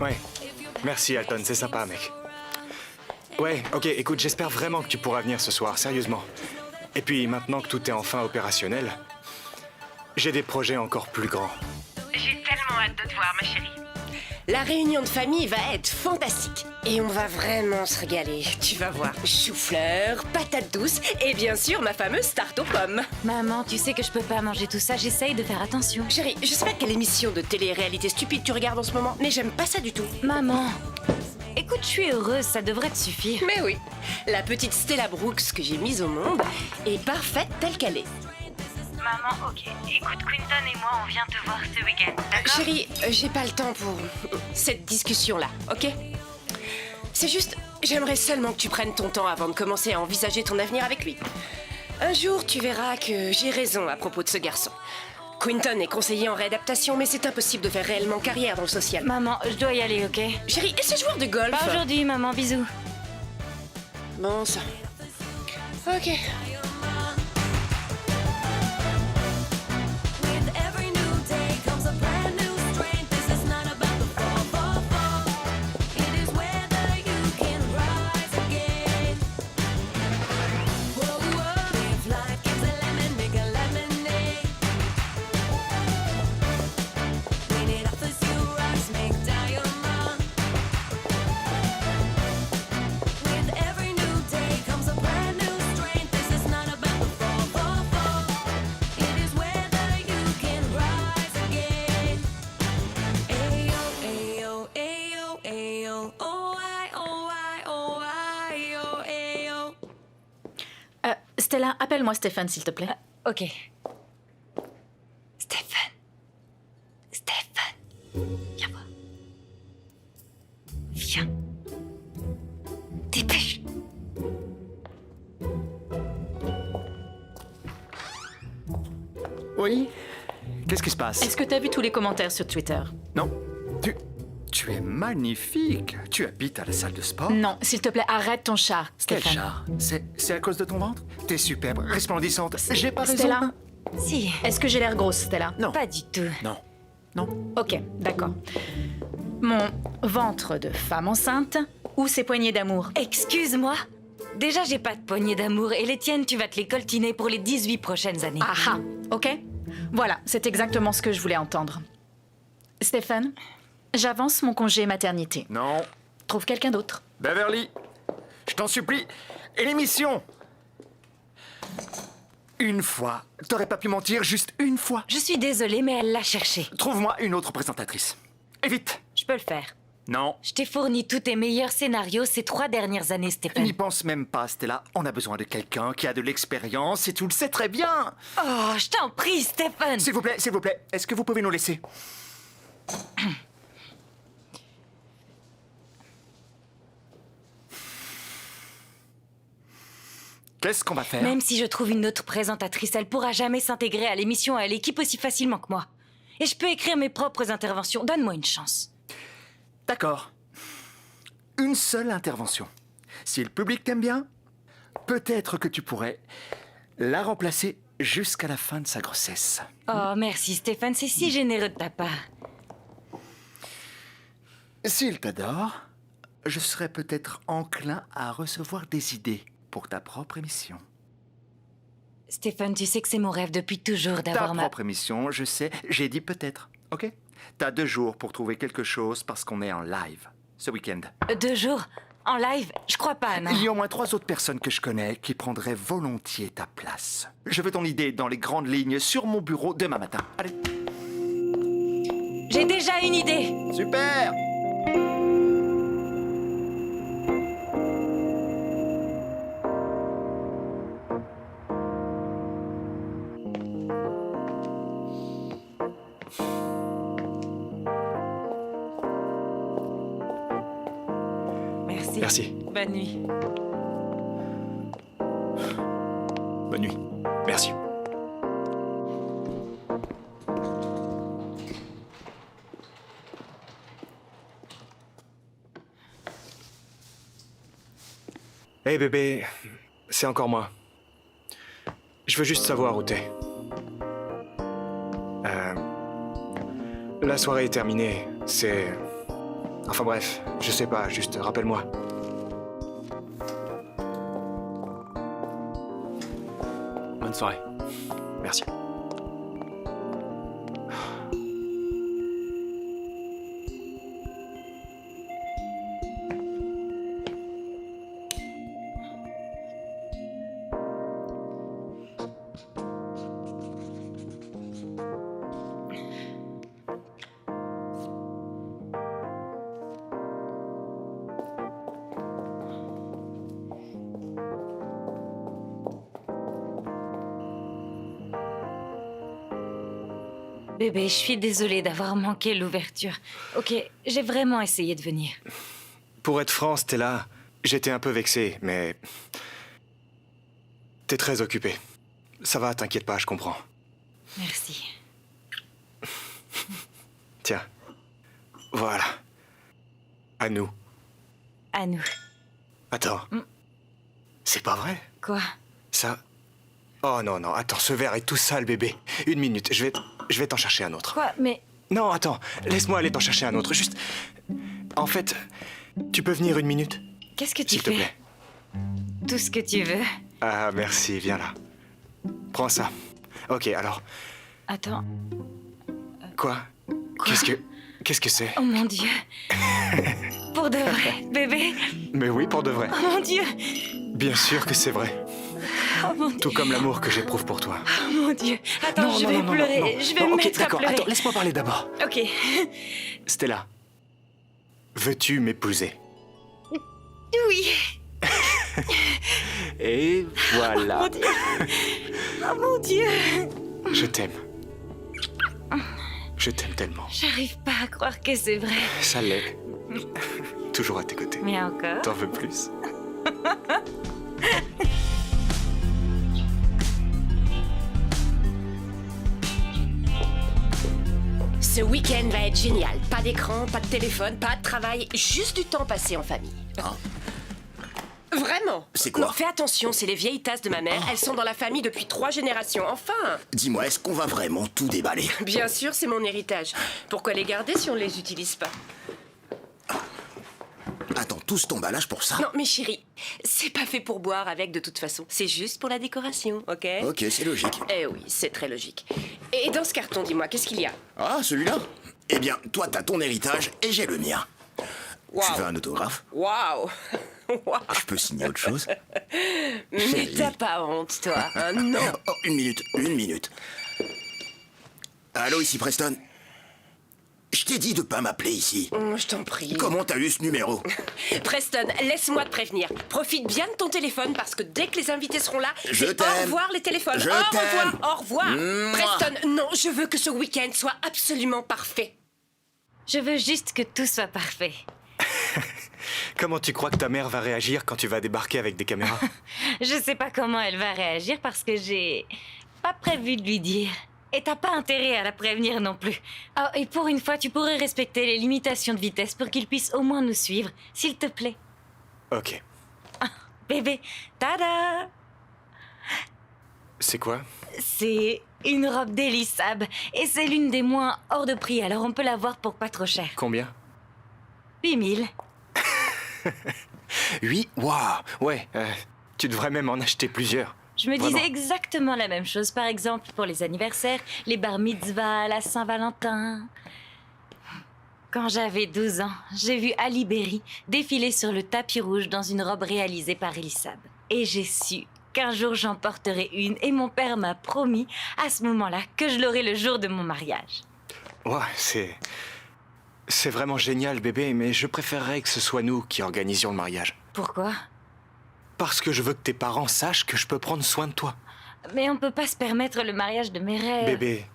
Ouais. Merci, Alton, c'est sympa, mec. Ouais, ok, écoute, j'espère vraiment que tu pourras venir ce soir, sérieusement. Et puis, maintenant que tout est enfin opérationnel, j'ai des projets encore plus grands. J'ai tellement hâte de te voir, ma chérie. La réunion de famille va être fantastique. Et on va vraiment se régaler. Tu vas voir. Chou-fleur, patates douces et bien sûr ma fameuse tarte aux pommes. Maman, tu sais que je peux pas manger tout ça, j'essaye de faire attention. Chérie, je sais pas quelle émission de télé-réalité stupide tu regardes en ce moment, mais j'aime pas ça du tout. Maman, écoute, je suis heureuse, ça devrait te suffire. Mais oui, la petite Stella Brooks que j'ai mise au monde est parfaite telle qu'elle est. Maman, ok. Écoute, Quinton et moi, on vient te voir ce week-end, d'accord? Chérie, j'ai pas le temps pour cette discussion-là, ok? C'est juste, j'aimerais seulement que tu prennes ton temps avant de commencer à envisager ton avenir avec lui. Un jour, tu verras que j'ai raison à propos de ce garçon. Quinton est conseiller en réadaptation, mais c'est impossible de faire réellement carrière dans le social. Maman, je dois y aller, ok? Chérie, et ce joueur de golf? Pas aujourd'hui, maman, bisous. Bon, ça. Ok. Stella, appelle-moi Stéphane, s'il te plaît. Ok. Stéphane. Viens voir. Viens. Dépêche. Oui? Qu'est-ce qui se passe? Est-ce que t'as vu tous les commentaires sur Twitter? Non. Tu es magnifique. Tu habites à la salle de sport? Non, s'il te plaît, arrête ton char, Quel Stéphane. char? C'est à cause de ton ventre? T'es superbe, resplendissante. J'ai pas raison? Stella, Si. est-ce que j'ai l'air grosse, Stella? Non. Pas du tout. Non. Non. Ok, d'accord. Mon ventre de femme enceinte ou ses poignées d'amour? Excuse-moi. Déjà, j'ai pas de poignée d'amour et les tiennes, tu vas te les coltiner pour les 18 prochaines années. Ah ah, ok? Voilà, c'est exactement ce que je voulais entendre. Stéphane, j'avance mon congé maternité. Non. Trouve quelqu'un d'autre. Beverly, je t'en supplie. Et l'émission? Une fois. T'aurais pas pu mentir juste une fois. Je suis désolée, mais elle l'a cherché. Trouve-moi une autre présentatrice. Et vite. Je peux le faire. Non. Je t'ai fourni tous tes meilleurs scénarios ces 3 dernières années, Stéphane. N'y pense même pas, Stella. On a besoin de quelqu'un qui a de l'expérience et tu le sais très bien. Oh, je t'en prie, Stéphane. S'il vous plaît, est-ce que vous pouvez nous laisser? Qu'est-ce qu'on va faire? Même si je trouve une autre présentatrice, elle pourra jamais s'intégrer à l'émission et à l'équipe aussi facilement que moi. Et je peux écrire mes propres interventions. Donne-moi une chance. D'accord. Une seule intervention. Si le public t'aime bien, peut-être que tu pourrais la remplacer jusqu'à la fin de sa grossesse. Oh, merci, Stéphane. C'est si généreux de ta part. S'il t'adore, je serais peut-être enclin à recevoir des idées pour ta propre émission. Stéphane, tu sais que c'est mon rêve depuis toujours Ta d'avoir propre émission, je sais, j'ai dit peut-être, ok? T'as 2 jours pour trouver quelque chose parce qu'on est en live ce week-end. 2 jours en live? Je crois pas, non. Il y a au moins 3 autres personnes que je connais qui prendraient volontiers ta place. Je veux ton idée dans les grandes lignes sur mon bureau demain matin. Allez. J'ai déjà une idée. Super! Merci. Merci. Bonne nuit. Bonne nuit. Merci. Hey bébé, c'est encore moi. Je veux juste savoir où t'es. La soirée est terminée, c'est Enfin bref, je sais pas, juste rappelle-moi. Bonne soirée. Merci. Bébé, je suis désolée d'avoir manqué l'ouverture. Ok, j'ai vraiment essayé de venir. Pour être franc, Stella, j'étais un peu vexé, mais... T'es très occupée. Ça va, t'inquiète pas, je comprends. Merci. Tiens. Voilà. À nous. À nous. Attends. C'est pas vrai? Quoi? Ça... Oh non, non, attends, ce verre est tout sale, bébé. Une minute, je vais t'en chercher un autre. Quoi? Mais... Non, attends, laisse-moi aller t'en chercher un autre, juste... En fait, tu peux venir une minute? Qu'est-ce que tu S'il te fais? plaît. Tout ce que tu veux. Ah, merci, viens là. Prends ça. Ok, alors... Attends. Quoi? Qu'est-ce que c'est? Oh mon Dieu. Pour de vrai, bébé. Mais oui, pour de vrai. Oh mon Dieu. Bien sûr que c'est vrai. Oh mon Dieu. Tout comme l'amour que j'ai pour toi. Oh mon Dieu. Attends, je vais pleurer. Je vais me ok, mettre à d'accord, pleurer. attends, laisse-moi parler d'abord. Ok. Stella, veux-tu m'épouser? Oui. Et voilà. Mon Dieu. Oh mon Dieu. Je t'aime. Je t'aime tellement. J'arrive pas à croire que c'est vrai. Ça l'est. Toujours à tes côtés. Mais encore. T'en veux plus? Ce week-end va être génial. Pas d'écran, pas de téléphone, pas de travail, juste du temps passé en famille. Vraiment. C'est quoi? Non, fais attention, c'est les vieilles tasses de ma mère. Elles sont dans la famille depuis 3 générations. Enfin. Dis-moi, est-ce qu'on va vraiment tout déballer? Bien sûr, c'est mon héritage. Pourquoi les garder si on les utilise pas? Attends, tout cet emballage pour ça? Non, mais chérie, c'est pas fait pour boire avec de toute façon. C'est juste pour la décoration, ok? Ok, c'est logique. Eh oui, c'est très logique. Et dans ce carton, dis-moi, qu'est-ce qu'il y a? Ah, celui-là? Eh bien, toi, t'as ton héritage et j'ai le mien. Waouh. Tu veux un autographe? Waouh. Waouh. Je peux signer autre chose? Mais Chérie. t'as pas honte, toi, hein? Non. Oh, une minute. Allô, ici Preston? Je t'ai dit de pas m'appeler ici. Oh, je t'en prie. Comment t'as eu ce numéro? Preston, laisse-moi te prévenir. Profite bien de ton téléphone parce que dès que les invités seront là, Je c'est t'aime. au revoir les téléphones. Je au t'aime. revoir, au revoir. Mouah. Preston, non, je veux que ce week-end soit absolument parfait. Je veux juste que tout soit parfait. Comment tu crois que ta mère va réagir quand tu vas débarquer avec des caméras? Je sais pas comment elle va réagir parce que j'ai pas prévu de lui dire. Et t'as pas intérêt à la prévenir non plus. Oh, et pour une fois, tu pourrais respecter les limitations de vitesse pour qu'il puisse au moins nous suivre, s'il te plaît. Ok. Bébé, tada! C'est quoi? C'est une robe d'Elissab et c'est l'une des moins hors de prix, alors on peut la voir pour pas trop cher. Combien? 8000. 8? Waouh! Ouais, tu devrais même en acheter plusieurs. Je me Vraiment. disais exactement la même chose, par exemple pour les anniversaires, les bar mitzvahs, la Saint-Valentin. Quand j'avais 12 ans, j'ai vu Ali Berry défiler sur le tapis rouge dans une robe réalisée par Elissab. Et j'ai su qu'un jour j'en porterai une et mon père m'a promis à ce moment-là que je l'aurai le jour de mon mariage. Ouais, c'est vraiment génial, bébé, mais je préférerais que ce soit nous qui organisions le mariage. Pourquoi? Parce que je veux que tes parents sachent que je peux prendre soin de toi. Mais on peut pas se permettre le mariage de mes rêves. Bébé,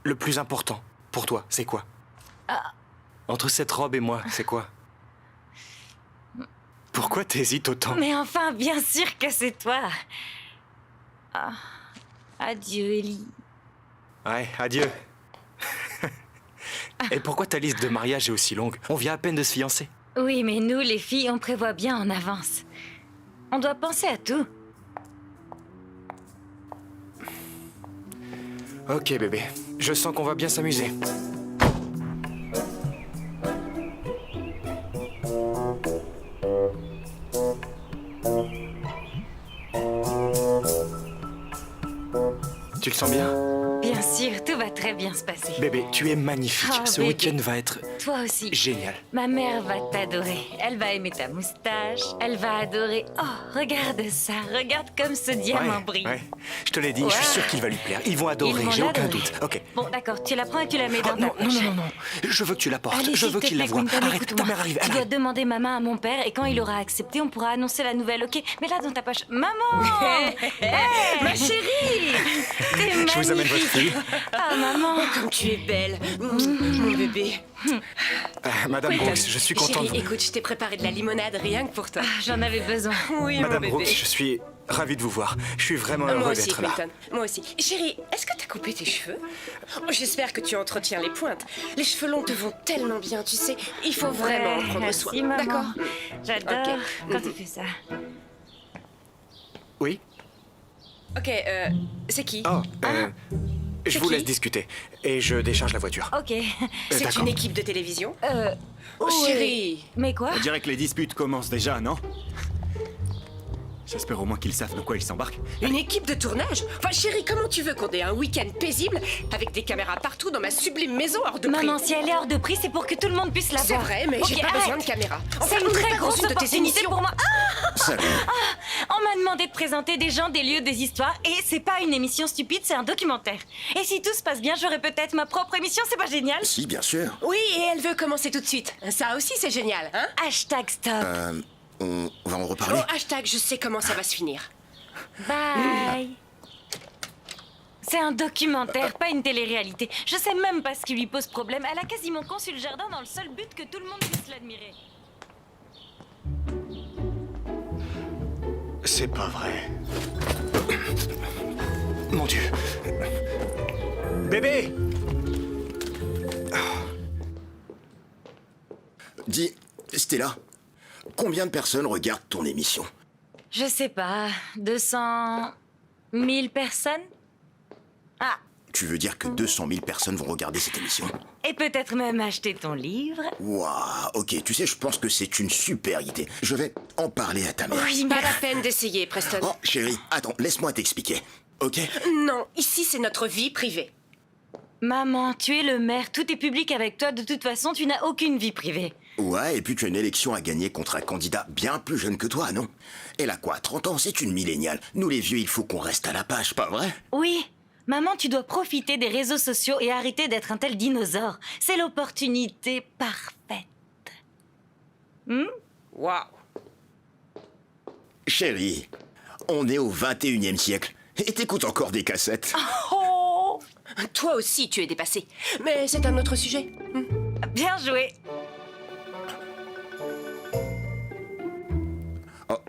le plus important pour toi, c'est quoi? Entre cette robe et moi, c'est quoi? Pourquoi t'hésites autant? Mais enfin, bien sûr que c'est toi. Ah, adieu, Ellie. Ouais, adieu. Et pourquoi ta liste de mariage est aussi longue? On vient à peine de se fiancer. Oui, mais nous, les filles, on prévoit bien en avance. On doit penser à tout. Ok, bébé. Je sens qu'on va bien s'amuser. Tu le sens bien? Bien sûr, tout va très bien se passer. Bébé, tu es magnifique. Oh, Ce bébé. week-end va être Toi aussi. génial. Ma mère va t'adorer. Elle va aimer ta moustache. Elle va adorer. Oh, regarde ça. Regarde comme ce diamant brille. ouais. Je te l'ai dit, je suis Ouais. sûr qu'il va lui plaire. Ils vont Ils adorer, vont j'ai aucun l'adorer. doute. Ok. Bon, d'accord, tu la prends et tu la mets Oh, dans non, ta non, poche. non, non, non. Je veux que tu la portes. Allez, Je s'il veux te qu'il la plaît, voie. Quentin, Arrête, écoute-moi. ta mère arrive. Tu Elle dois arrive. demander maman à mon père et quand il aura accepté, on pourra annoncer la nouvelle, ok? Mets-la dans ta poche. Maman! Hey, ma chérie! T'es magnifique! Je vous amène votre fille. Ah, maman! Comme tu es belle. Mon bébé. Madame Quentin, Brooks, je suis content de Chérie, vous. écoute, je t'ai préparé de la limonade rien que pour toi. J'en avais besoin. Oui, Madame mon Brooks, bébé. je suis ravi de vous voir. Je suis vraiment Moi heureux aussi, d'être là. Quentin. Moi aussi. Chérie, est-ce que t'as coupé tes cheveux? J'espère que tu entretiens les pointes. Les cheveux longs te vont tellement bien, tu sais. Il faut vraiment en prendre Merci, soin. maman. D'accord? J'adore Ok. quand tu fais ça. Oui? Ok, c'est qui? Oh, je C'est vous qui laisse discuter. Et je décharge la voiture. Ok. C'est d'accord. une équipe de télévision? Oh, Chérie! Mais quoi? On dirait que les disputes commencent déjà, non? J'espère au moins qu'ils savent dans quoi ils s'embarquent. Une équipe de tournage? Enfin, chérie, comment tu veux qu'on ait un week-end paisible avec des caméras partout dans ma sublime maison hors de prix? Maman, si elle est hors de prix, c'est pour que tout le monde puisse la C'est voir. vrai, mais j'ai Ok, pas arrête. besoin de caméra. Enfin, C'est une on n'est très pas dans grosse une de tes opportunité émissions. pour moi. Salut. On m'a demandé de présenter des gens, des lieux, des histoires, et c'est pas une émission stupide, c'est un documentaire. Et si tout se passe bien, j'aurai peut-être ma propre émission, c'est pas génial? Si, bien sûr. Oui, et elle veut commencer tout de suite. Ça aussi, c'est génial, hein? Hashtag stop. On va en reparler. Oh, hashtag, je sais comment ça va se finir. Bye. C'est un documentaire, pas une télé-réalité. Je sais même pas ce qui lui pose problème. Elle a quasiment conçu le jardin dans le seul but que tout le monde puisse l'admirer. C'est pas vrai. Mon Dieu. Bébé! Dis, Stella, combien de personnes regardent ton émission? Je sais pas, 200 000 personnes? Ah, Tu veux dire que 200 000 personnes vont regarder cette émission? et peut-être même acheter ton livre. Waouh, ok, tu sais, je pense que c'est une super idée. Je vais en parler à ta mère. Oui, pas la peine d'essayer, Preston. Oh, chérie, attends, laisse-moi t'expliquer, ok? Non, ici, c'est notre vie privée. Maman, tu es le maire, tout est public avec toi, de toute façon, tu n'as aucune vie privée. Ouais, et puis tu as une élection à gagner contre un candidat bien plus jeune que toi, non? Elle a quoi, 30 ans? C'est une milléniale. Nous les vieux, il faut qu'on reste à la page, pas vrai? Oui, maman, tu dois profiter des réseaux sociaux et arrêter d'être un tel dinosaure. C'est l'opportunité parfaite. Waouh. Chérie, on est au 21e siècle. Et t'écoutes encore des cassettes. Oh, Toi aussi, tu es dépassé. Mais c'est un autre sujet. bien joué. Oh,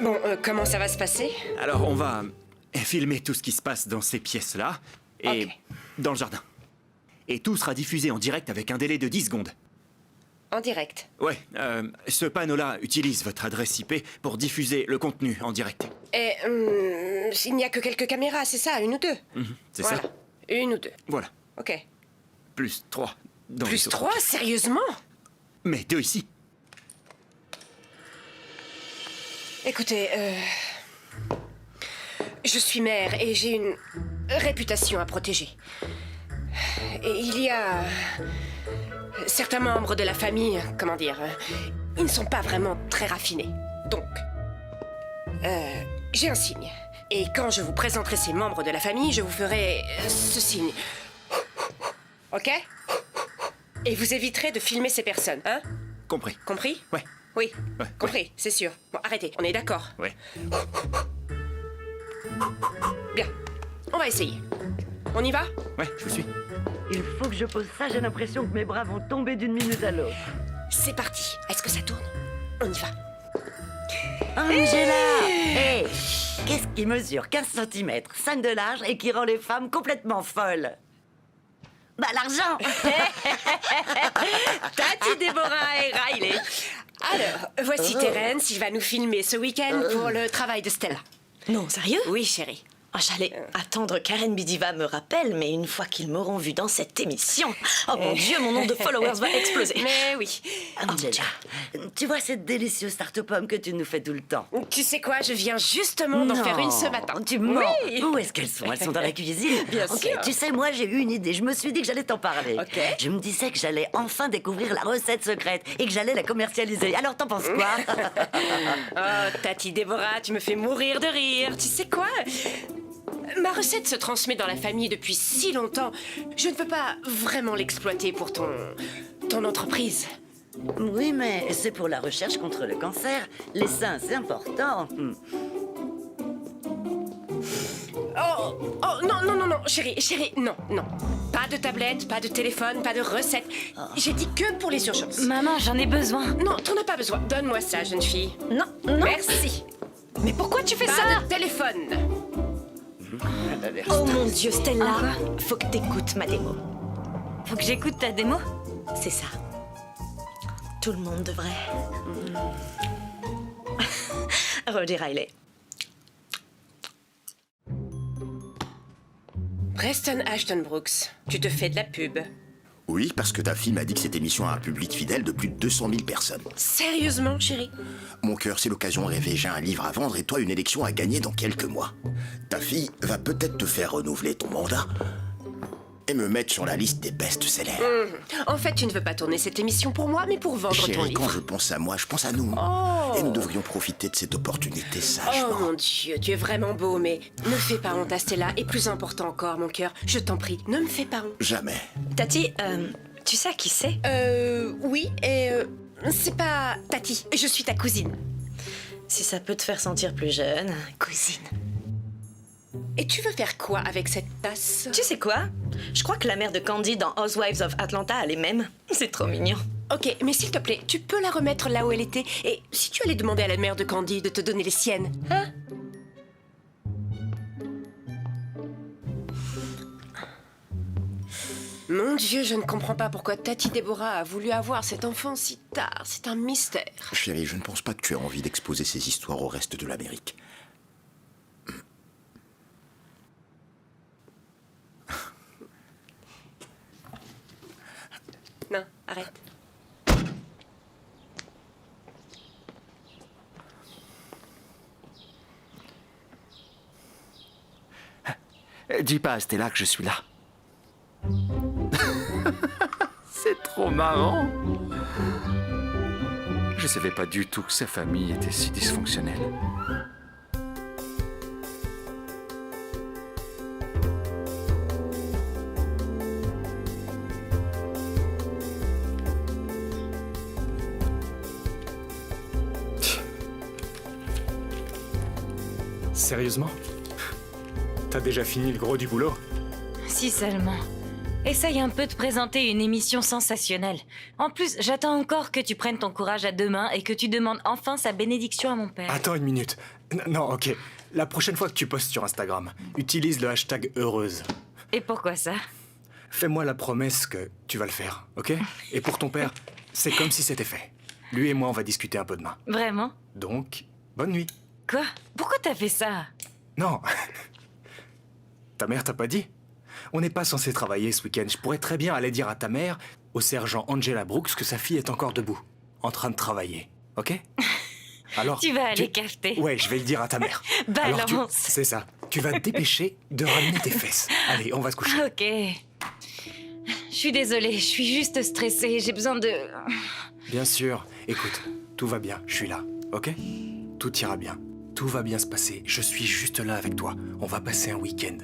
Bon, comment ça va se passer? Alors, on va filmer tout ce qui se passe dans ces pièces-là et Ok. dans le jardin. Et tout sera diffusé en direct avec un délai de 10 secondes. En direct. Ouais, ce panneau-là utilise votre adresse IP pour diffuser le contenu en direct. Et il n'y a que quelques caméras, c'est ça? Une ou deux? C'est Voilà. ça? Une ou deux. Voilà. Ok. Plus 3 dans les Plus autres 3, pièces. sérieusement? Mais 2 ici. Écoutez, je suis mère et j'ai une réputation à protéger. Et il y a certains membres de la famille, comment dire, ils ne sont pas vraiment très raffinés. Donc, j'ai un signe. Et quand je vous présenterai ces membres de la famille, je vous ferai ce signe. Ok? Et vous éviterez de filmer ces personnes, hein? Compris. Compris? Ouais. Oui, Ouais, compris, c'est sûr. Bon, arrêtez, on est d'accord. Ouais. Bien, on va essayer. On y va? Ouais, je vous suis. Il faut que je pose ça, j'ai l'impression que mes bras vont tomber d'une minute à l'autre. C'est parti. Est-ce que ça tourne? On y va. Angela Hé Qu'est-ce qui mesure 15 cm, 5 de large et qui rend les femmes complètement folles? Bah l'argent Tati, Déborah et Riley. Alors, voici Terence, il va nous filmer ce week-end pour le travail de Stella. Non, sérieux? Oui, chérie. J'allais attendre Karen Bidiva me rappelle, mais une fois qu'ils m'auront vu dans cette émission, oh mon Dieu, mon nombre de followers va exploser. Mais oui. Angela, tu vois cette délicieuse tarte aux pommes que tu nous fais tout le temps? Tu sais quoi, je viens justement d'en faire une ce matin. Tu mens. Oui. Où est-ce qu'elles sont? Elles sont dans la cuisine. Bien Ok, sûr. tu sais, moi j'ai eu une idée. Je me suis dit que j'allais t'en parler. Ok. Je me disais que j'allais enfin découvrir la recette secrète et que j'allais la commercialiser. Alors t'en penses quoi? Oh, Tati Déborah, tu me fais mourir de rire. Tu sais quoi? Ma recette se transmet dans la famille depuis si longtemps. Je ne peux pas vraiment l'exploiter pour ton entreprise. Oui, mais c'est pour la recherche contre le cancer. Les seins, c'est important. Oh, non, chérie, non. Pas de tablette, pas de téléphone, pas de recette. J'ai dit que pour les urgences. Maman, j'en ai besoin. Non, t'en as pas besoin. Donne-moi ça, jeune fille. Non, non. Merci. Mais pourquoi tu fais Pas ça? de téléphone. Oh mon Dieu, Stella, faut que t'écoutes ma démo. Faut que j'écoute ta démo. C'est ça. Tout le monde devrait. Redire Riley. Preston Ashton Brooks, tu te fais de la pub. Oui, parce que ta fille m'a dit que cette émission a un public fidèle de plus de 200 000 personnes. Sérieusement, chérie? Mon cœur, c'est l'occasion rêvée. J'ai un livre à vendre et toi une élection à gagner dans quelques mois. Ta fille va peut-être te faire renouveler ton mandat et me mettre sur la liste des best-sellers. En fait, tu ne veux pas tourner cette émission pour moi, mais pour vendre ton Chérie, livre. quand je pense à moi, je pense à nous. Oh. Et nous devrions profiter de cette opportunité Oh sagement. mon Dieu, tu es vraiment beau, mais ne fais pas honte à Stella. Et plus important encore, mon cœur, je t'en prie, ne me fais pas honte. Jamais. Tati, tu sais à qui c'est? Oui, et c'est pas Tati, je suis ta cousine. Si ça peut te faire sentir plus jeune, cousine. Et tu veux faire quoi avec cette tasse? Tu sais quoi? Je crois que la mère de Candy dans Housewives of Atlanta a les mêmes. C'est trop mignon. Ok, mais s'il te plaît, tu peux la remettre là où elle était. Et si tu allais demander à la mère de Candy de te donner les siennes, hein? Mon Dieu, je ne comprends pas pourquoi Tati Déborah a voulu avoir cet enfant si tard. C'est un mystère. Chérie, je ne pense pas que tu aies envie d'exposer ces histoires au reste de l'Amérique. Non, arrête. Dis pas à Stella que je suis là. C'est trop marrant. Je savais pas du tout que sa famille était si dysfonctionnelle. Sérieusement? T'as déjà fini le gros du boulot? Si seulement. Essaye un peu de présenter une émission sensationnelle. En plus, j'attends encore que tu prennes ton courage à deux mains et que tu demandes enfin sa bénédiction à mon père. Attends une minute. Non, ok. La prochaine fois que tu postes sur Instagram, utilise le hashtag heureuse. Et pourquoi ça? Fais-moi la promesse que tu vas le faire, ok? Et pour ton père, c'est comme si c'était fait. Lui et moi, on va discuter un peu demain. Vraiment? Donc, bonne nuit. Quoi? Pourquoi t'as fait ça? Non. Ta mère t'a pas dit? On n'est pas censé travailler ce week-end. Je pourrais très bien aller dire à ta mère, au sergent Angela Brooks, que sa fille est encore debout, en train de travailler, ok? Alors, Tu vas aller cafeter. Ouais, je vais le dire à ta mère. Balance. C'est ça. Tu vas te dépêcher de ramener tes fesses. Allez, on va se coucher. Ok. Je suis désolée, je suis juste stressée. J'ai besoin de... Bien sûr. Écoute, tout va bien. Je suis là, ok? Tout ira bien. Tout va bien se passer. Je suis juste là avec toi. On va passer un week-end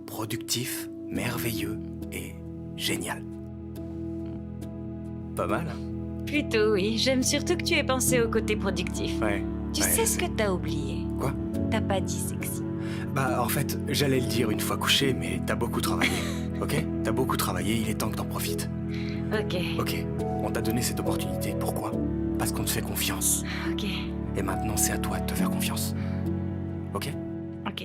productif, merveilleux et génial. Pas mal, hein? Plutôt oui, j'aime surtout que tu aies pensé au côté productif. Ouais. Tu ouais. sais ce que t'as oublié? Quoi? T'as pas dit sexy. Bah, en fait, j'allais le dire une fois couché, mais t'as beaucoup travaillé, ok? T'as beaucoup travaillé, il est temps que t'en profites. Ok. Ok, on t'a donné cette opportunité. Pourquoi? Parce qu'on te fait confiance. Ok. Et maintenant, c'est à toi de te faire confiance. Ok? Ok.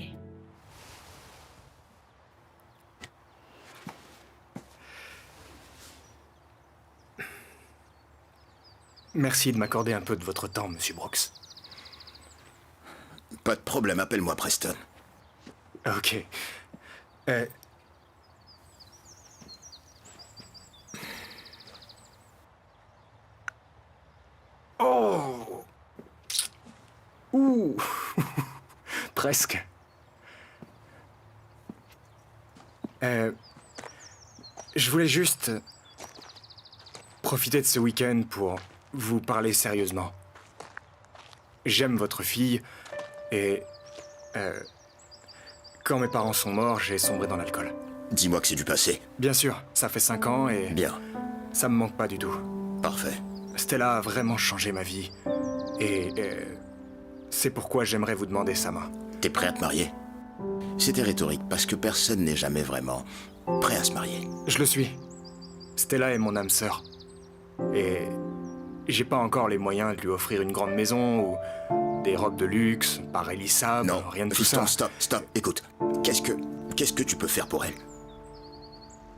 Merci de m'accorder un peu de votre temps, Monsieur Brooks. Pas de problème, appelle-moi Preston. Ok. Oh. Ouh. Presque. Je voulais juste profiter de ce week-end pour vous parler sérieusement. J'aime votre fille et quand mes parents sont morts, j'ai sombré dans l'alcool. Dis-moi que c'est du passé. Bien sûr, ça fait 5 ans et Bien. ça me manque pas du tout. Parfait. Stella a vraiment changé ma vie et c'est pourquoi j'aimerais vous demander sa main. T'es prêt à te marier? C'était rhétorique parce que personne n'est jamais vraiment prêt à se marier. Je le suis. Stella est mon âme sœur. Et j'ai pas encore les moyens de lui offrir une grande maison ou des robes de luxe, par Elissa, Non, rien de tout ça. fiston, stop. Écoute, qu'est-ce que tu peux faire pour elle?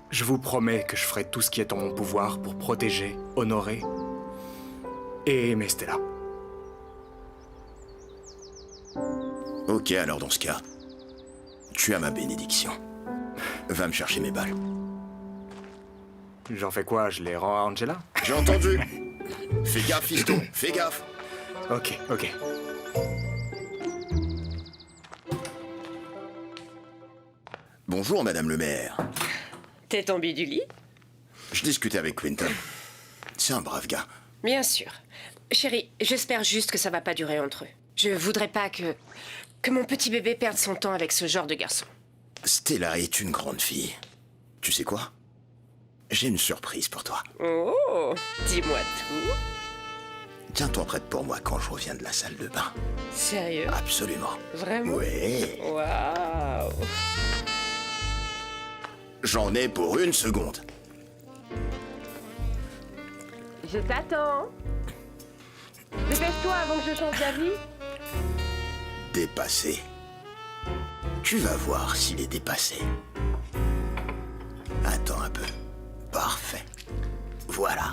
Je vous promets que je ferai tout ce qui est en mon pouvoir pour protéger, honorer et aimer Stella. Ok, alors dans ce cas, tu as ma bénédiction. Va me chercher mes balles. J'en fais quoi? Je les rends à Angela? J'ai entendu. Fais gaffe, fiston, fais gaffe. Ok. Bonjour, madame le maire. T'es tombé du lit? Je discutais avec Quinton. C'est un brave gars. Bien sûr. Chérie, j'espère juste que ça va pas durer entre eux. Je voudrais pas que mon petit bébé perde son temps avec ce genre de garçon. Stella est une grande fille. Tu sais quoi? J'ai une surprise pour toi. Oh, dis-moi tout. Tiens-toi prête pour moi quand je reviens de la salle de bain. Sérieux? Absolument. Vraiment? Ouais. Waouh. J'en ai pour 1 seconde. Je t'attends. Dépêche-toi avant que je change d'avis. Dépassé. Tu vas voir s'il est dépassé. Attends un peu. Parfait. Voilà.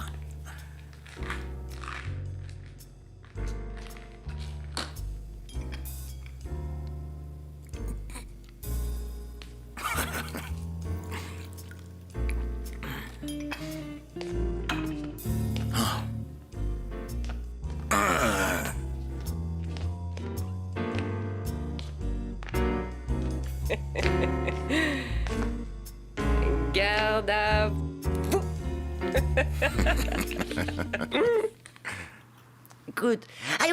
Garde à vous. Écoute, aïe,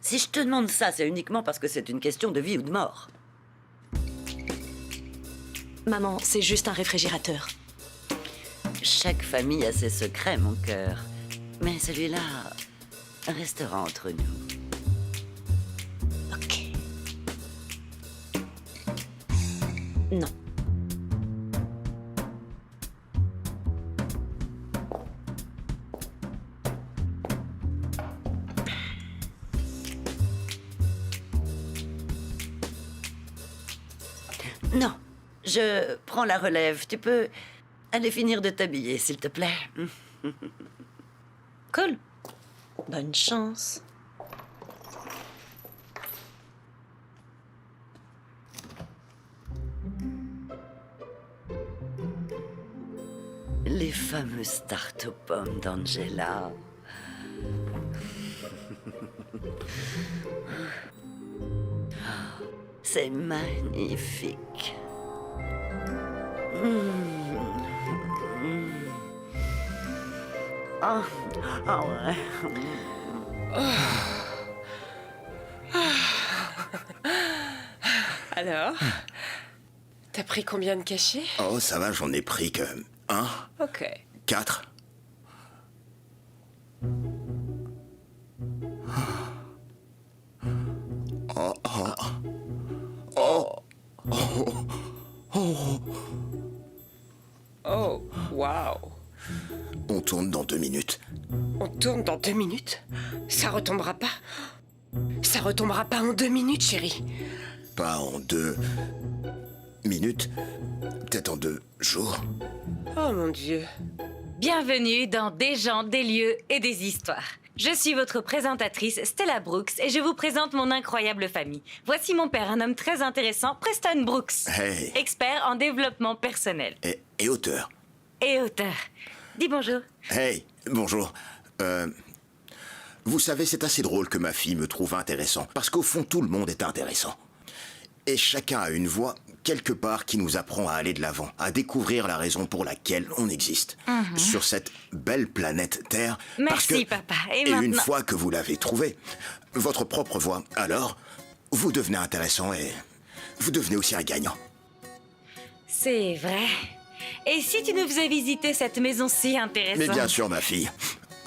si je te demande ça, c'est uniquement parce que c'est une question de vie ou de mort. Maman, c'est juste un réfrigérateur. Chaque famille a ses secrets, mon cœur. Mais celui-là restera entre nous. Ok. Non. Non, je prends la relève. Tu peux aller finir de t'habiller, s'il te plaît. Cool. Bonne chance. Les fameuses tartes aux pommes d'Angela. C'est magnifique. Ah, ah ouais. Alors? T'as pris combien de cachets? Oh, ça va, j'en ai pris que 1, Ok. 4. Oh, oh, oh, oh, oh. Oh, waouh. On tourne dans 2 minutes. On tourne dans 2 minutes? Ça retombera pas? Ça retombera pas en 2 minutes, chérie. Pas en 2 minutes, peut-être en 2 jours. Oh mon Dieu. Bienvenue dans Des gens, des lieux et des histoires. Je suis votre présentatrice, Stella Brooks, et je vous présente mon incroyable famille. Voici mon père, un homme très intéressant, Preston Brooks. Hey. Expert en développement personnel. Et auteur. Et auteur. Dis bonjour. Hey, bonjour. Vous savez, c'est assez drôle que ma fille me trouve intéressant, parce qu'au fond, tout le monde est intéressant. Et chacun a une voix, quelque part, qui nous apprend à aller de l'avant, à découvrir la raison pour laquelle on existe. Sur cette belle planète Terre. parce Merci, que, papa. Et Et une maintenant... fois que vous l'avez trouvée, votre propre voix, alors, vous devenez intéressant et vous devenez aussi un gagnant. C'est vrai. Et si tu nous faisais visiter cette maison si intéressante? Mais bien sûr, ma fille.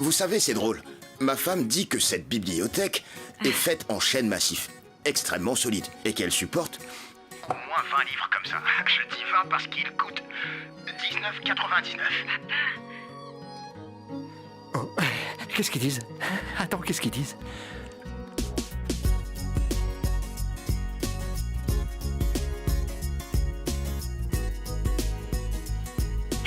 Vous savez, c'est drôle. Ma femme dit que cette bibliothèque est faite en chêne massif, extrêmement solide, et qu'elle supporte... Au moins 20 livres comme ça. Je dis 20 parce qu'ils coûtent 19,99. Oh, qu'est-ce qu'ils disent? Attends, qu'est-ce qu'ils disent?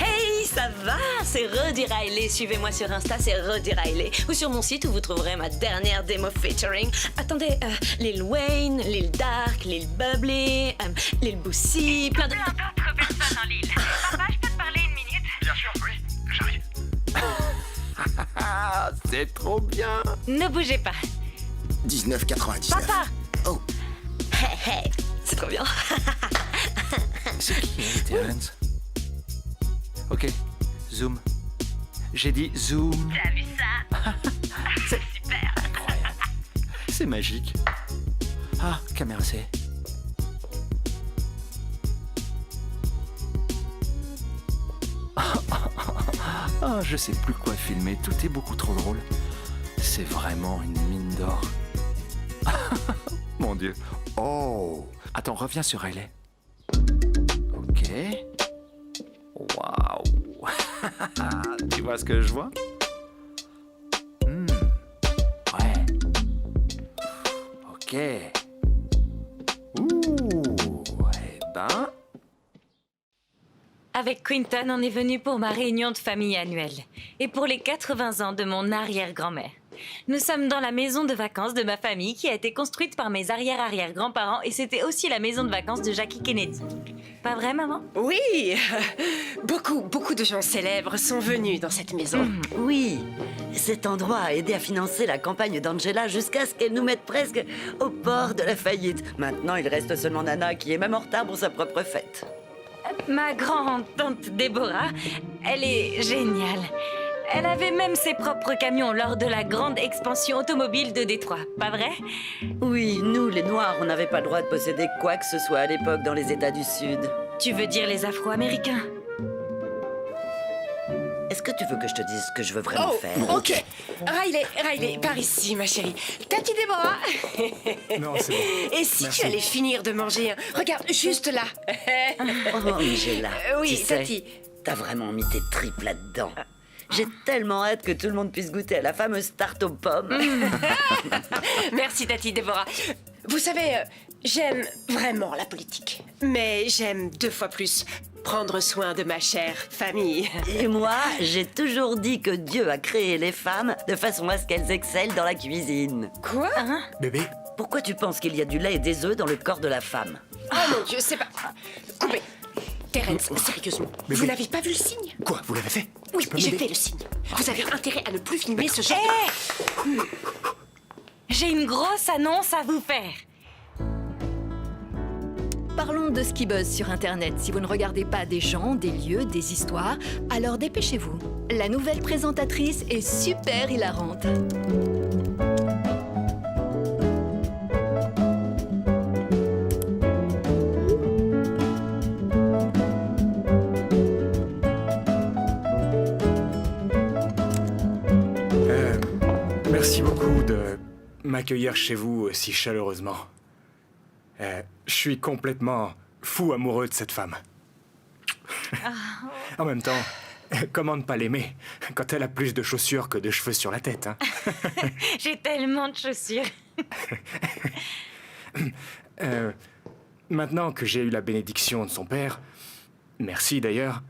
Hey, ça va? C'est Rudy Riley. Suivez-moi sur Insta, c'est Rudy Riley. Ou sur mon site où vous trouverez ma dernière démo featuring. Attendez, Lil Wayne, Lil Dark, Lil Bubbly, Lil Boosie, plein de... Plein d'autres personnes en Lille. Papa, je peux te parler une minute? Bien sûr, oui, j'arrive. C'est trop bien. Ne bougez pas. 19,99. Papa! Oh, Hey, hey, c'est trop bien. C'est qui, Terrence? Ok, zoom. J'ai dit zoom. T'as vu ça? C'est super. Incroyable. C'est magique. Ah, caméra C. Ah, je sais plus quoi filmer. Tout est beaucoup trop drôle. C'est vraiment une mine d'or. Mon Dieu. Oh. Attends, reviens sur Riley. Ok. Waouh. Tu vois ce que je vois? Ouais. Ok. Ouh. Eh ben... Avec Quinton, on est venu pour ma réunion de famille annuelle et pour les 80 ans de mon arrière-grand-mère. Nous sommes dans la maison de vacances de ma famille qui a été construite par mes arrière-arrière-grands-parents et c'était aussi la maison de vacances de Jackie Kennedy. Pas vrai, maman? Oui, beaucoup de gens célèbres sont venus dans cette maison. Oui, cet endroit a aidé à financer la campagne d'Angela jusqu'à ce qu'elle nous mette presque au bord de la faillite. Maintenant, il reste seulement Nana qui est même en retard pour sa propre fête. Ma grand-tante Déborah, elle est géniale. Elle avait même ses propres camions lors de la grande expansion automobile de Détroit, pas vrai? Oui, nous, les Noirs, on n'avait pas le droit de posséder quoi que ce soit à l'époque dans les États du Sud. Tu veux dire les Afro-Américains? Est-ce que tu veux que je te dise ce que je veux vraiment faire? Ok. Riley, par ici, ma chérie. Tati Déborah. Non, c'est bon. Et si tu allais finir de manger, hein, regarde, juste là. Oh, Angela, Oui, tu sais, Tati. t'as vraiment mis tes tripes là-dedans. J'ai tellement hâte que tout le monde puisse goûter à la fameuse tarte aux pommes. Merci, Tati Déborah. Vous savez, j'aime vraiment la politique. Mais j'aime 2 fois plus prendre soin de ma chère famille. Et moi, j'ai toujours dit que Dieu a créé les femmes de façon à ce qu'elles excellent dans la cuisine. Quoi? Bébé, Pourquoi tu penses qu'il y a du lait et des œufs dans le corps de la femme? Oh mon Dieu, c'est pas... Coupez. Terrence, sérieusement, vous n'avez pas vu le signe? quoi, vous l'avez fait? Oui, Tu peux j'ai m'aider? fait le signe. Vous avez intérêt à ne plus filmer ce genre de... J'ai une grosse annonce à vous faire. Parlons de ce qui buzz sur Internet. Si vous ne regardez pas des gens, des lieux, des histoires, alors dépêchez-vous. La nouvelle présentatrice est super hilarante. Merci beaucoup de m'accueillir chez vous si chaleureusement. Je suis complètement fou amoureux de cette femme. En même temps, comment ne pas l'aimer quand elle a plus de chaussures que de cheveux sur la tête, hein? J'ai tellement de chaussures. Maintenant que j'ai eu la bénédiction de son père, merci d'ailleurs,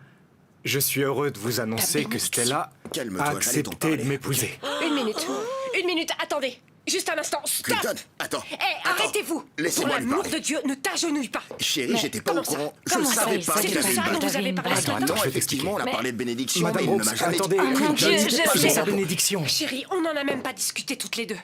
je suis heureux de vous annoncer que Stella Calme-toi, a j'allais t'en accepté de parler. m'épouser. Une minute. une minute, attendez. Juste un instant, stop. Clinton, attends. Arrêtez-vous. Laissez-moi Pour lui l'amour parler. de Dieu, ne t'agenouille pas. Chérie, j'étais pas au comment ça courant. Je Comment ça, savais ça, pas C'est qu'il de avait ça une dont bague. vous avez parlé ce Attends, matin. attends, je vais Effectivement, on a t'expliquer. parlé de bénédiction, Madame mais il ne Brooks, m'a jamais attendez, dit. mon Dieu, Clinton, je c'est sais. sa bénédiction. Chérie, on n'en a même pas discuté toutes les deux.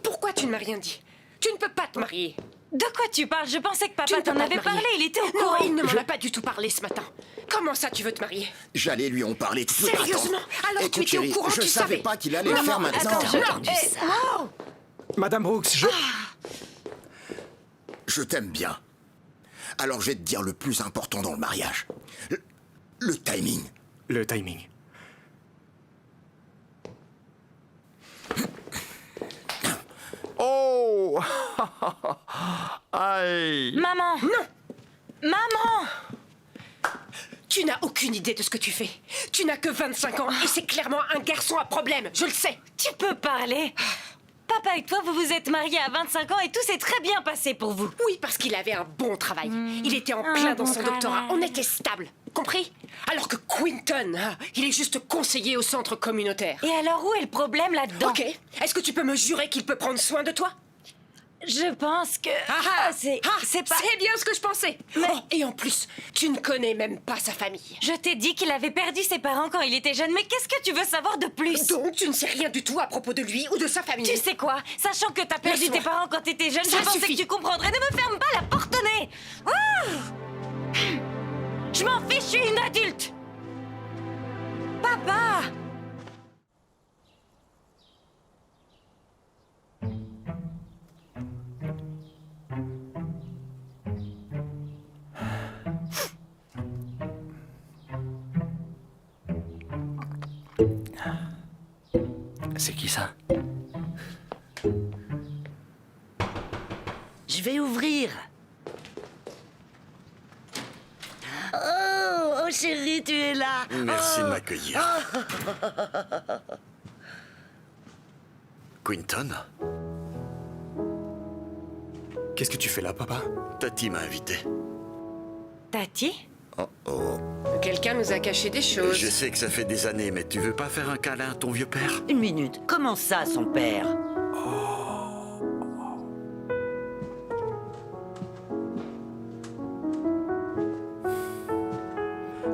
Pourquoi tu ne m'as rien dit? Tu ne peux pas te marier. De quoi tu parles? Je pensais que Tu papa ne peux t'en pas avait te marier. parlé, il était au Non, courant. il ne m'en a pas du tout parlé ce matin. Comment ça, tu veux te marier? J'allais lui en parler tout de suite. Sérieusement? Attends. Alors tu Écoute, étais au chérie, courant, je tu savais savais. pas qu'il allait le faire maintenant. attends, Wow. Madame Brooks, Je t'aime bien. Alors je vais te dire le plus important dans le mariage. Le timing. Le timing. Oh Aïe. Maman! Non. Maman! Tu n'as aucune idée de ce que tu fais. Tu n'as que 25 ans et c'est clairement un garçon à problème, je le sais. Tu peux parler. Papa et toi, vous vous êtes mariés à 25 ans et tout s'est très bien passé pour vous. Oui, parce qu'il avait un bon travail. Il était en un plein dans bon son doctorat. travail. On était stable. Compris? Alors que Quinton, il est juste conseiller au centre communautaire. Et alors où est le problème là-dedans? Ok. Est-ce que tu peux me jurer qu'il peut prendre soin de toi? Je pense que... c'est pas... C'est bien ce que je pensais. Oh, et en plus, tu ne connais même pas sa famille. Je t'ai dit qu'il avait perdu ses parents quand il était jeune, mais qu'est-ce que tu veux savoir de plus? Donc, tu ne sais rien du tout à propos de lui ou de sa famille. Tu sais quoi? Sachant que t'as perdu Laisse-moi. tes parents quand t'étais jeune, Ça je pensais suffit. que tu comprendrais. Ne me ferme pas la porte au nez! Je m'en fiche, je suis une adulte! Papa! C'est qui ça? Je vais ouvrir. Oh, chérie, tu es là. Merci de m'accueillir. Quinton, Qu'est-ce que tu fais là, papa? Tati m'a invité. Tati? Oh oh. Quelqu'un nous a caché des choses. Je sais que ça fait des années, mais tu veux pas faire un câlin à ton vieux père? Une minute. Comment ça, son père?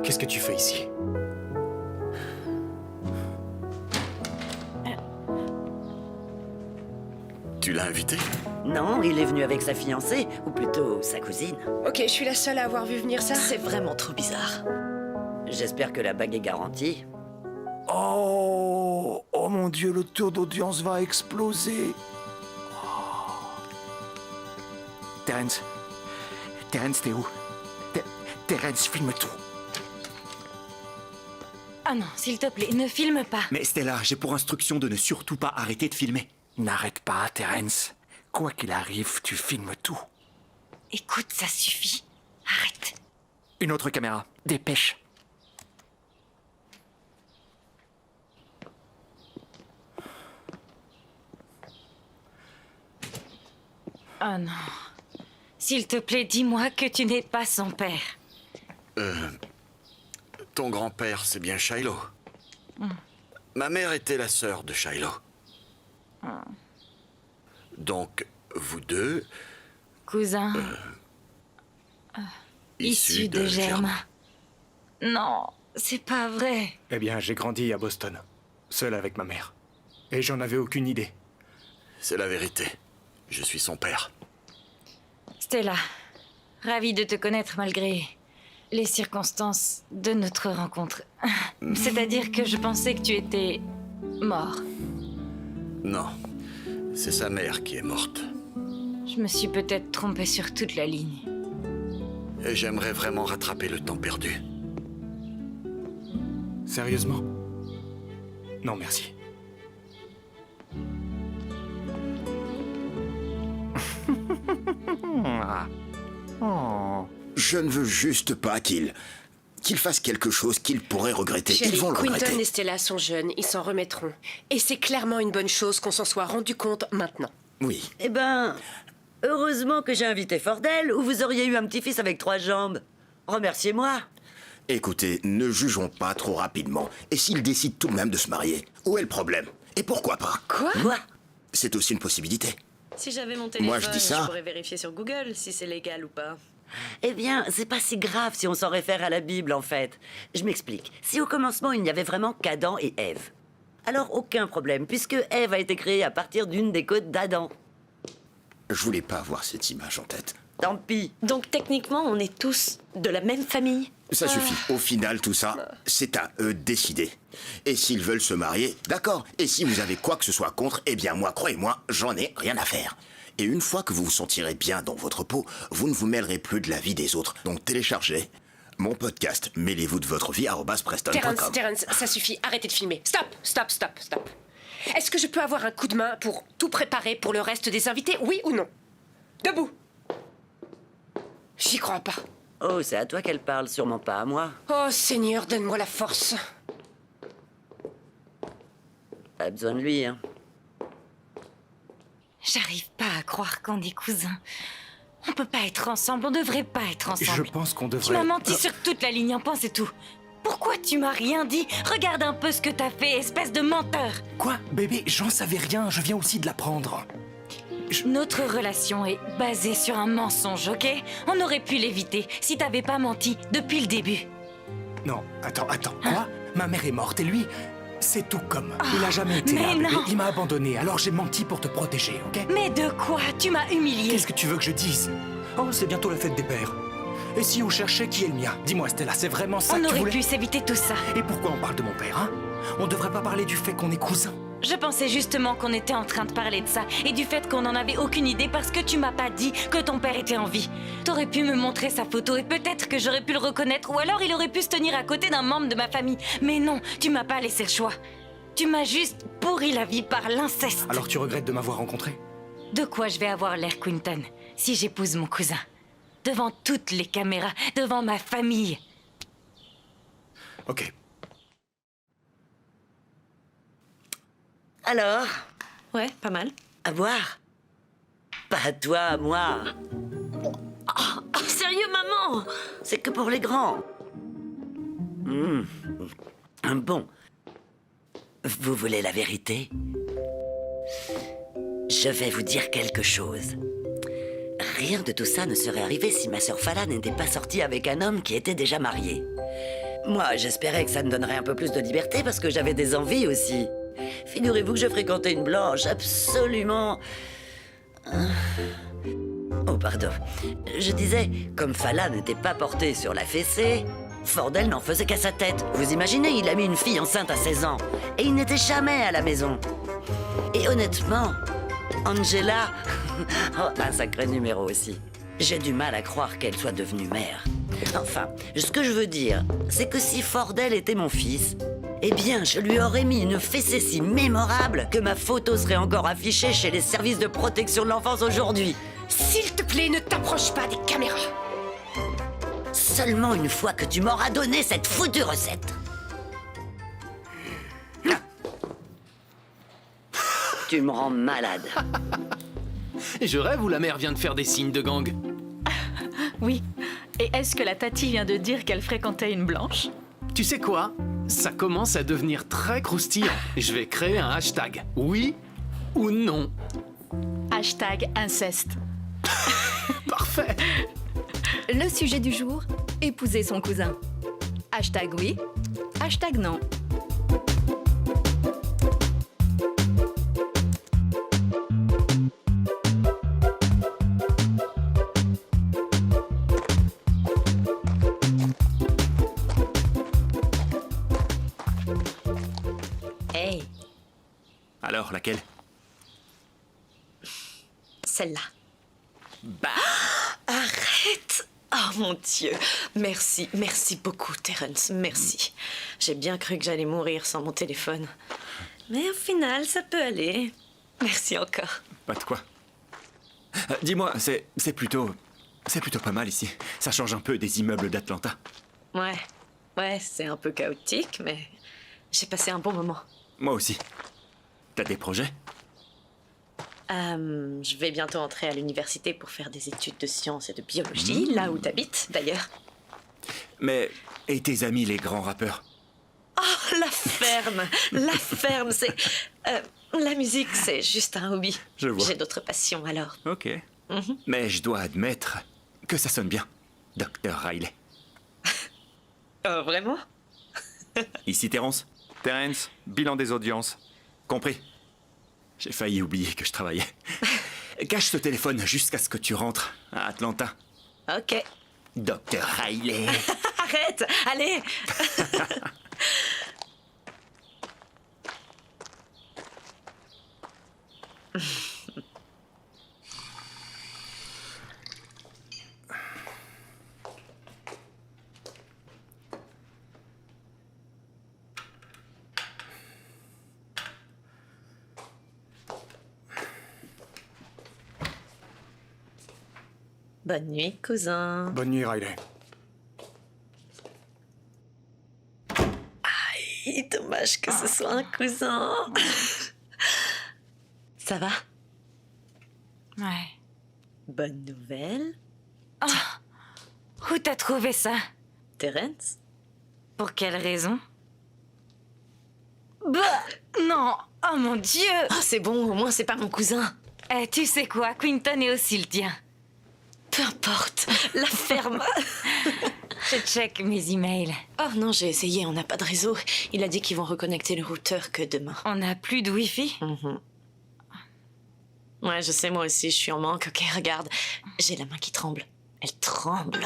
Qu'est-ce que tu fais ici? Tu l'as invité? Non, il est venu avec sa fiancée, ou plutôt sa cousine. Ok, je suis la seule à avoir vu venir ça. C'est vraiment trop bizarre. J'espère que la bague est garantie. Oh, oh mon Dieu, le taux d'audience va exploser. Terence, t'es où? Terence, filme tout. Ah non, s'il te plaît, ne filme pas. Mais Stella, j'ai pour instruction de ne surtout pas arrêter de filmer. N'arrête pas, Terence. Quoi qu'il arrive, tu filmes tout. Écoute, ça suffit. Arrête. Une autre caméra. Dépêche. Oh non. S'il te plaît, dis-moi que tu n'es pas son père. Ton grand-père, c'est bien Shiloh. Ma mère était la sœur de Shiloh. Donc, vous deux, Cousin. Issu de Germain. Non, c'est pas vrai. Eh bien, j'ai grandi à Boston, seul avec ma mère. Et j'en avais aucune idée. C'est la vérité. Je suis son père. Stella, ravie de te connaître malgré les circonstances de notre rencontre. C'est-à-dire que je pensais que tu étais mort. Non, c'est sa mère qui est morte. Je me suis peut-être trompée sur toute la ligne. Et j'aimerais vraiment rattraper le temps perdu. Sérieusement? Non, merci. Oh. Je ne veux juste pas qu'il fasse quelque chose qu'il pourrait regretter. Chérie, Ils vont le Quinton regretter. et Stella sont jeunes, ils s'en remettront. Et c'est clairement une bonne chose qu'on s'en soit rendu compte maintenant. Oui. Eh ben, heureusement que j'ai invité Fordel, ou vous auriez eu un petit-fils avec 3 jambes. Remerciez-moi. Écoutez, ne jugeons pas trop rapidement. Et s'il décide tout de même de se marier, où est le problème? Et pourquoi pas? Quoi? Quoi? c'est aussi une possibilité. Si j'avais mon téléphone, Moi, je dis ça. je pourrais vérifier sur Google si c'est légal ou pas. Eh bien, c'est pas si grave si on s'en réfère à la Bible, en fait. Je m'explique. Si au commencement, il n'y avait vraiment qu'Adam et Ève, alors aucun problème, puisque Ève a été créée à partir d'une des côtes d'Adam. Je voulais pas avoir cette image en tête. Tant pis. Donc techniquement, on est tous de la même famille. Ça suffit. Au final, tout ça, c'est à eux de décider. Et s'ils veulent se marier, d'accord. Et si vous avez quoi que ce soit contre, eh bien moi, croyez-moi, j'en ai rien à faire. Et une fois que vous vous sentirez bien dans votre peau, vous ne vous mêlerez plus de la vie des autres. Donc téléchargez mon podcast Mêlez-vous de votre vie @preston.com. Terence, ça suffit, arrêtez de filmer. Stop. Est-ce que je peux avoir un coup de main pour tout préparer pour le reste des invités, oui ou non? Debout. J'y crois pas. Oh, c'est à toi qu'elle parle, sûrement pas à moi. Oh Seigneur, donne-moi la force. Pas besoin de lui, hein. J'arrive pas à croire qu'on est cousins. On peut pas être ensemble, on devrait pas être Je ensemble. pense qu'on devrait... Tu m'as menti sur toute la ligne en point, c'est tout. Pourquoi tu m'as rien dit? Regarde un peu ce que t'as fait, espèce de menteur. Quoi? Bébé, j'en savais rien, je viens aussi de l'apprendre. Notre relation est basée sur un mensonge, ok? On aurait pu l'éviter si t'avais pas menti depuis le début. Non, attends, quoi? Ma mère est morte et lui, c'est tout comme. Il a jamais été là, mais bébé. non. Il m'a abandonné, alors j'ai menti pour te protéger, ok? Mais de quoi? Tu m'as humilié. Qu'est-ce que tu veux que je dise? Oh, c'est bientôt la fête des pères. Et si on cherchait qui est le mien? Dis-moi, Stella, c'est vraiment ça On que tu aurait voulais? pu s'éviter tout ça. Et pourquoi on parle de mon père, hein? On devrait pas parler du fait qu'on est cousins. Je pensais justement qu'on était en train de parler de ça et du fait qu'on n'en avait aucune idée parce que tu m'as pas dit que ton père était en vie. T'aurais pu me montrer sa photo et peut-être que j'aurais pu le reconnaître ou alors il aurait pu se tenir à côté d'un membre de ma famille. Mais non, tu m'as pas laissé le choix. Tu m'as juste pourri la vie par l'inceste. Alors tu regrettes de m'avoir rencontré? De quoi je vais avoir l'air, Quinton, si j'épouse mon cousin? Devant toutes les caméras, devant ma famille. Ok. Alors, Ouais, pas mal. à boire? Pas à toi, à moi. Oh, sérieux, maman? C'est que pour les grands. Bon. Vous voulez la vérité? Je vais vous dire quelque chose. Rien de tout ça ne serait arrivé si ma sœur Fala n'était pas sortie avec un homme qui était déjà marié. Moi, j'espérais que ça me donnerait un peu plus de liberté parce que j'avais des envies aussi. Figurez-vous que je fréquentais une blanche absolument... Oh, pardon. Je disais, comme Fala n'était pas portée sur la fessée, Fordel n'en faisait qu'à sa tête. Vous imaginez, il a mis une fille enceinte à 16 ans. Et il n'était jamais à la maison. Et honnêtement, Angela... oh, un sacré numéro aussi. J'ai du mal à croire qu'elle soit devenue mère. Enfin, ce que je veux dire, c'est que si Fordel était mon fils, eh bien, je lui aurais mis une fessée si mémorable que ma photo serait encore affichée chez les services de protection de l'enfance aujourd'hui. S'il te plaît, ne t'approche pas des caméras. Seulement une fois que tu m'auras donné cette foutue recette. Tu me rends malade. Et je rêve où la mère vient de faire des signes de gang. Oui. Et est-ce que la Tati vient de dire qu'elle fréquentait une blanche? Tu sais quoi? Ça commence à devenir très croustillant. Je vais créer un hashtag. Oui ou non? Hashtag inceste. Parfait. Le sujet du jour, épouser son cousin. Hashtag oui, hashtag non. Hey, Alors, laquelle? celle-là. Bah, arrête! Oh mon Dieu! Merci beaucoup, Terence, merci. J'ai bien cru que j'allais mourir sans mon téléphone. Mais au final, ça peut aller. Merci encore. Pas de quoi. Dis-moi, c'est plutôt pas mal ici. Ça change un peu des immeubles d'Atlanta. Ouais, c'est un peu chaotique, mais j'ai passé un bon moment. Moi aussi. T'as des projets? Je vais bientôt entrer à l'université pour faire des études de sciences et de biologie, là où t'habites, d'ailleurs. Mais... Et tes amis, les grands rappeurs? Oh, la ferme, c'est... La musique, c'est juste un hobby. Je vois. J'ai d'autres passions alors. Ok. Mais je dois admettre que ça sonne bien, Dr. Riley. Oh, vraiment? Ici Terence. Terence, bilan des audiences. Compris. J'ai failli oublier que je travaillais. Cache ce téléphone jusqu'à ce que tu rentres à Atlanta. Ok. Dr. Riley. Arrête! Allez! Bonne nuit, cousin. Bonne nuit, Riley. Aïe, dommage que ce soit un cousin. Ça va? Ouais. Bonne nouvelle. Où t'as trouvé ça? Terence? Pour quelle raison? Bah, non! Oh mon Dieu! Oh, c'est bon, au moins c'est pas mon cousin. Eh, tu sais quoi? Quinton est aussi le tien. Peu importe, la ferme. Je check mes emails. Oh non, j'ai essayé, on n'a pas de réseau. Il a dit qu'ils vont reconnecter le routeur que demain. On n'a plus de Wi-Fi? Ouais, je sais, moi aussi, je suis en manque. Ok, regarde, j'ai la main qui tremble. Elle tremble.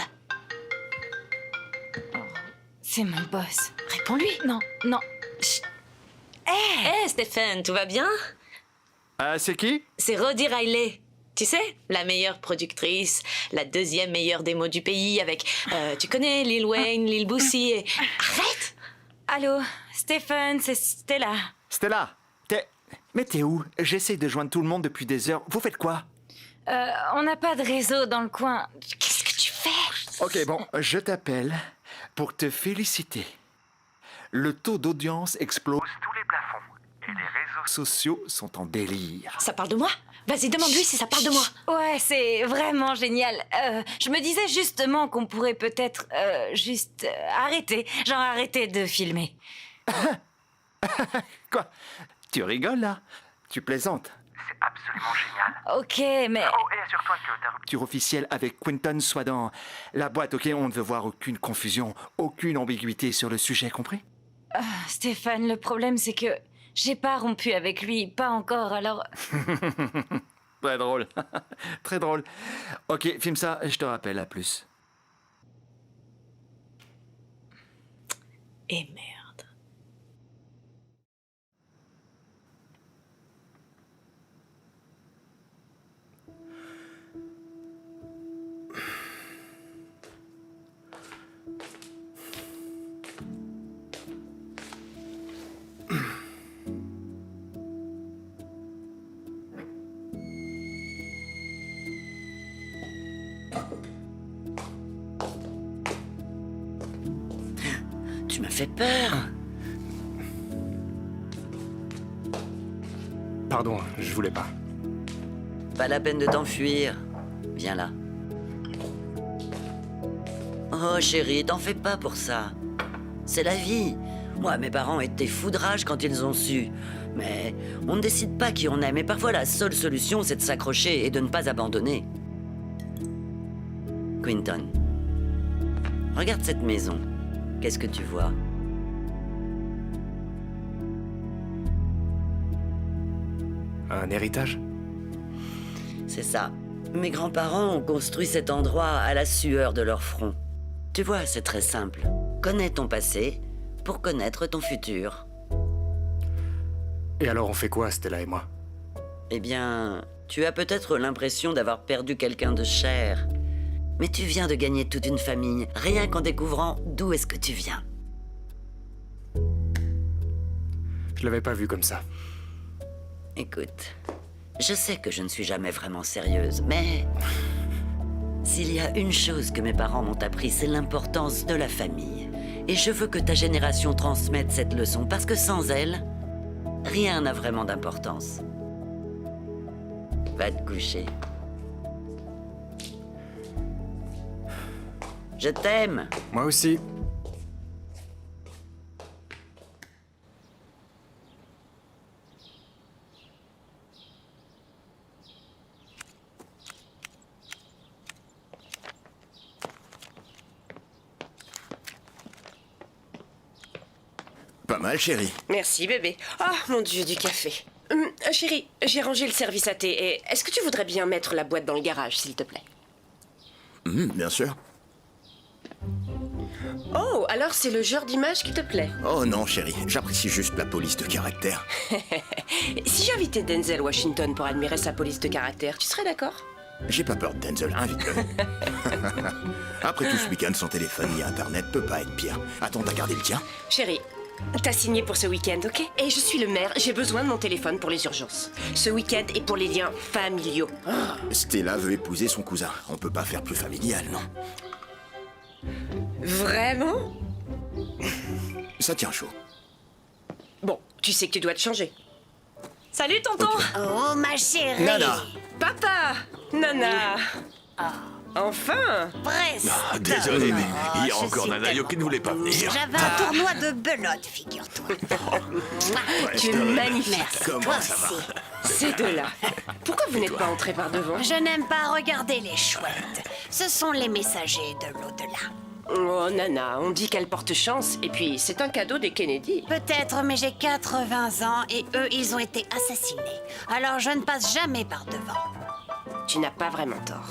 C'est mon boss. Réponds-lui. Non, non. Chut. Hé, Stéphane, tout va bien? C'est qui? C'est Roddy Riley. Tu sais, la meilleure productrice, la deuxième meilleure démo du pays avec, tu connais, Lil Wayne, Lil Boosie et... Arrête! Allô, Stéphane, c'est Stella. Stella, mais t'es où? J'essaye de joindre tout le monde depuis des heures. Vous faites quoi? On n'a pas de réseau dans le coin. Qu'est-ce que tu fais? Ok, bon, je t'appelle pour te féliciter. Le taux d'audience explose tous les plafonds et les réseaux sociaux sont en délire. Ça parle de moi? Vas-y, demande-lui si ça parle de moi. Ouais, c'est vraiment génial. Je me disais justement qu'on pourrait peut-être juste arrêter. Genre arrêter de filmer. Quoi? Tu rigoles là? Tu plaisantes? C'est absolument génial. Ok, mais... Oh, et assure-toi que ta rupture officielle avec Quinton soit dans la boîte, ok? On ne veut voir aucune confusion, aucune ambiguïté sur le sujet, compris? Stéphane, le problème c'est que j'ai pas rompu avec lui, pas encore, alors... Très drôle. Très drôle. Ok, filme ça, je te rappelle, à plus. Et merde. Tu m'as fait peur. Pardon, je voulais pas. Pas la peine de t'enfuir. Viens là. Oh chérie, t'en fais pas pour ça. C'est la vie. Moi, mes parents étaient foudrages quand ils ont su. Mais on ne décide pas qui on aime. Et parfois, la seule solution, c'est de s'accrocher et de ne pas abandonner. Quinton, regarde cette maison. Qu'est-ce que tu vois? Un héritage? C'est ça. Mes grands-parents ont construit cet endroit à la sueur de leur front. Tu vois, c'est très simple. Connais ton passé pour connaître ton futur. Et alors on fait quoi, Stella et moi? Eh bien, tu as peut-être l'impression d'avoir perdu quelqu'un de cher. Mais tu viens de gagner toute une famille, rien qu'en découvrant d'où est-ce que tu viens. Je l'avais pas vu comme ça. Écoute, je sais que je ne suis jamais vraiment sérieuse, mais... S'il y a une chose que mes parents m'ont appris, c'est l'importance de la famille. Et je veux que ta génération transmette cette leçon, parce que sans elle, rien n'a vraiment d'importance. Va te coucher. Je t'aime. Moi aussi. Pas mal, chérie. Merci, bébé. Oh, mon Dieu, du café. Chérie, j'ai rangé le service à thé. Et est-ce que tu voudrais bien mettre la boîte dans le garage, s'il te plaît? Bien sûr. Oh, alors c'est le genre d'image qui te plaît. Oh non, chérie, j'apprécie juste la police de caractère. Si j'invitais Denzel Washington pour admirer sa police de caractère, tu serais d'accord? J'ai pas peur de Denzel, invite-le. Après tout ce week-end, son téléphone ni Internet peut pas être pire. Attends, t'as gardé le tien? Chérie, t'as signé pour ce week-end, ok? Et je suis le maire, j'ai besoin de mon téléphone pour les urgences. Ce week-end est pour les liens familiaux. Stella veut épouser son cousin. On peut pas faire plus familial, non? Vraiment? Ça tient chaud. Bon, tu sais que tu dois te changer. Salut, tonton. Oh, ma chérie. Nana! Papa! Nana! Enfin! Presque. Désolé, mais il y a je encore suis Nanayo qui ne voulait pas venir. J'avais un tournoi de belote, figure-toi. Tu es magnifique. Merci. Comment Toi ça va? aussi. Ces deux-là. Pourquoi vous n'êtes pas entrés par devant? Je n'aime pas regarder les chouettes. Ce sont les messagers de l'au-delà. Oh, Nana, on dit qu'elle porte chance, et puis c'est un cadeau des Kennedy. Peut-être, mais j'ai 80 ans et eux, ils ont été assassinés. Alors je ne passe jamais par devant. Tu n'as pas vraiment tort.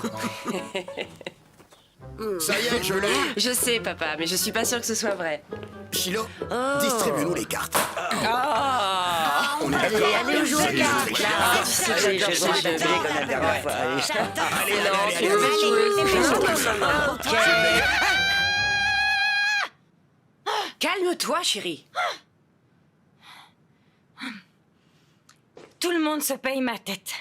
Ça y est, je l'ai! Je sais, papa, mais je suis pas sûre que ce soit vrai. Chilo, distribue-nous les cartes. On est d'accord. Allez, on joue aux cartes. Calme-toi, chérie. Tout le monde se paye ma tête.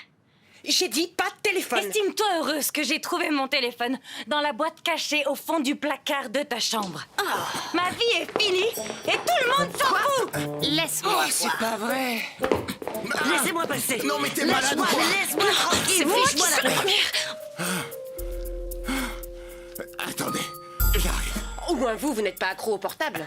J'ai dit pas de téléphone. Estime-toi heureuse que j'ai trouvé mon téléphone dans la boîte cachée au fond du placard de ta chambre. Ma vie est finie et tout le monde s'en fout. Laisse-moi voir. C'est pas vrai. Laissez-moi passer. Non, mais t'es malade ou quoi? Laisse-moi tranquille. C'est moi qui Fiche-moi la sais. Attendez, j'arrive. Au moins vous n'êtes pas accro au portable.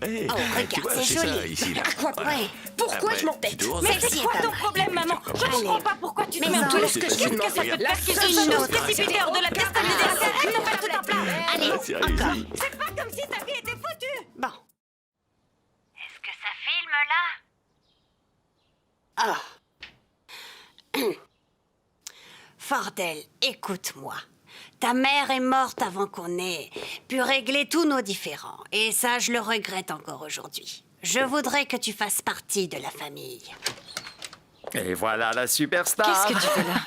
Hey, Oh, regarde, tu vois, c'est ça, joli. ici, là. Quoi? Ouais. Pourquoi je m'entête? tu dois- Mais Celle-ci c'est est quoi pas ton mal. problème, maman? Je comprends pas pourquoi tu te mets en non, tout c'est Qu'est-ce que ça peut te faire qu'il Une soit autre. précipité hors de la déstabilisation? Ils n'ont pas tout en plat. Allez, Sérieux, encore. oui. C'est pas comme si ta vie était foutue. Bon. Est-ce que ça filme là? Ah. Fordel, écoute-moi. Ta mère est morte avant qu'on ait pu régler tous nos différends. Et ça, je le regrette encore aujourd'hui. Je voudrais que tu fasses partie de la famille. Et voilà la superstar. Qu'est-ce que tu fais là?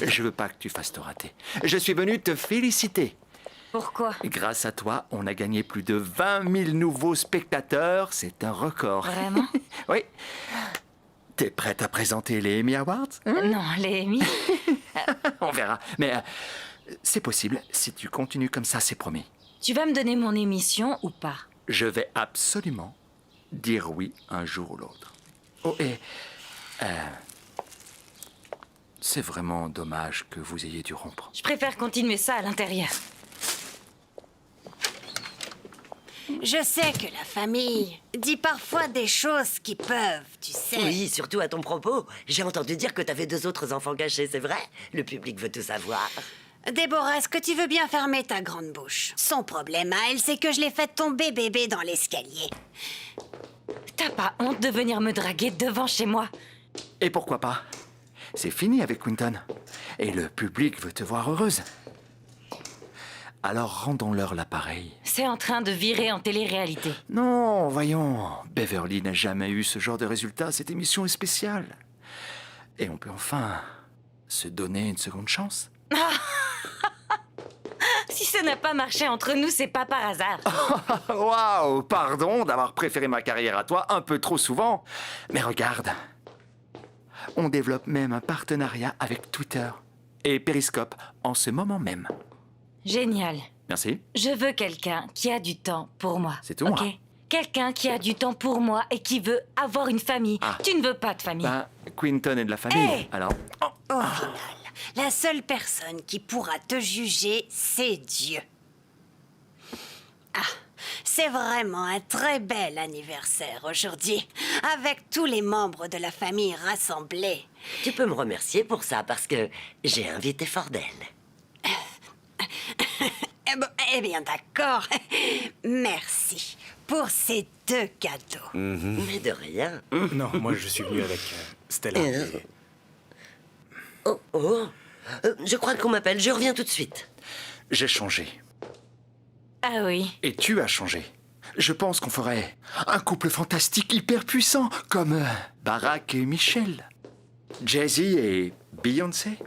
Je veux pas que tu fasses te rater. Je suis venu te féliciter. Pourquoi? Grâce à toi, on a gagné plus de 20 000 nouveaux spectateurs. C'est un record. Vraiment? Oui. T'es prête à présenter les Emmy Awards? Non, les Emmy. On verra. Mais c'est possible. Si tu continues comme ça, c'est promis. Tu vas me donner mon émission ou pas? Je vais absolument dire oui un jour ou l'autre. Oh, et... c'est vraiment dommage que vous ayez dû rompre. Je préfère continuer ça à l'intérieur. Je sais que la famille dit parfois des choses qui peuvent, tu sais. Oui, surtout à ton propos. J'ai entendu dire que t'avais 2 autres enfants cachés, c'est vrai? Le public veut tout savoir. Déborah, est-ce que tu veux bien fermer ta grande bouche? Son problème à elle, c'est que je l'ai fait tomber bébé dans l'escalier. T'as pas honte de venir me draguer devant chez moi? Et pourquoi pas? C'est fini avec Quinton. Et le public veut te voir heureuse. Alors rendons-leur l'appareil. C'est en train de virer en télé-réalité. Non, voyons. Beverly n'a jamais eu ce genre de résultat. Cette émission est spéciale. Et on peut enfin se donner une seconde chance. Si ça n'a pas marché entre nous, c'est pas par hasard. Waouh, pardon d'avoir préféré ma carrière à toi un peu trop souvent. Mais regarde, on développe même un partenariat avec Twitter et Periscope en ce moment même. Génial. Merci. Je veux quelqu'un qui a du temps pour moi. C'est tout, ok? moi. Quelqu'un qui a du temps pour moi et qui veut avoir une famille. Ah. Tu ne veux pas de famille. Ben, Quinton est de la famille. Hey. Alors, Au final, la seule personne qui pourra te juger, c'est Dieu. Ah, c'est vraiment un très bel anniversaire aujourd'hui, avec tous les membres de la famille rassemblés. Tu peux me remercier pour ça parce que j'ai invité Fordel. Eh bien, d'accord. Merci pour ces 2 cadeaux. Mais de rien. Non, moi je suis venu avec Stella. Je crois qu'on m'appelle, je reviens tout de suite. J'ai changé. Ah oui. Et tu as changé. Je pense qu'on ferait un couple fantastique hyper puissant, comme Barack et Michelle. Jay-Z et Beyoncé.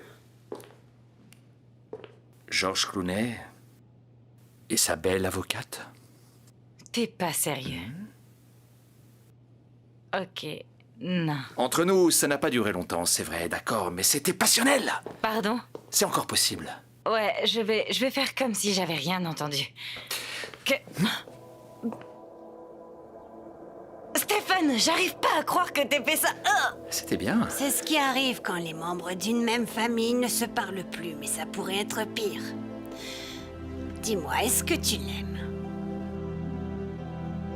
George Clooney et sa belle avocate. T'es pas sérieux. Ok, non. Entre nous, ça n'a pas duré longtemps, c'est vrai, d'accord, mais c'était passionnel. Pardon? C'est encore possible. Ouais, je vais faire comme si j'avais rien entendu. Stéphane, j'arrive pas à croire que t'aies fait ça. C'était bien. C'est ce qui arrive quand les membres d'une même famille ne se parlent plus, mais ça pourrait être pire. Dis-moi, est-ce que tu l'aimes?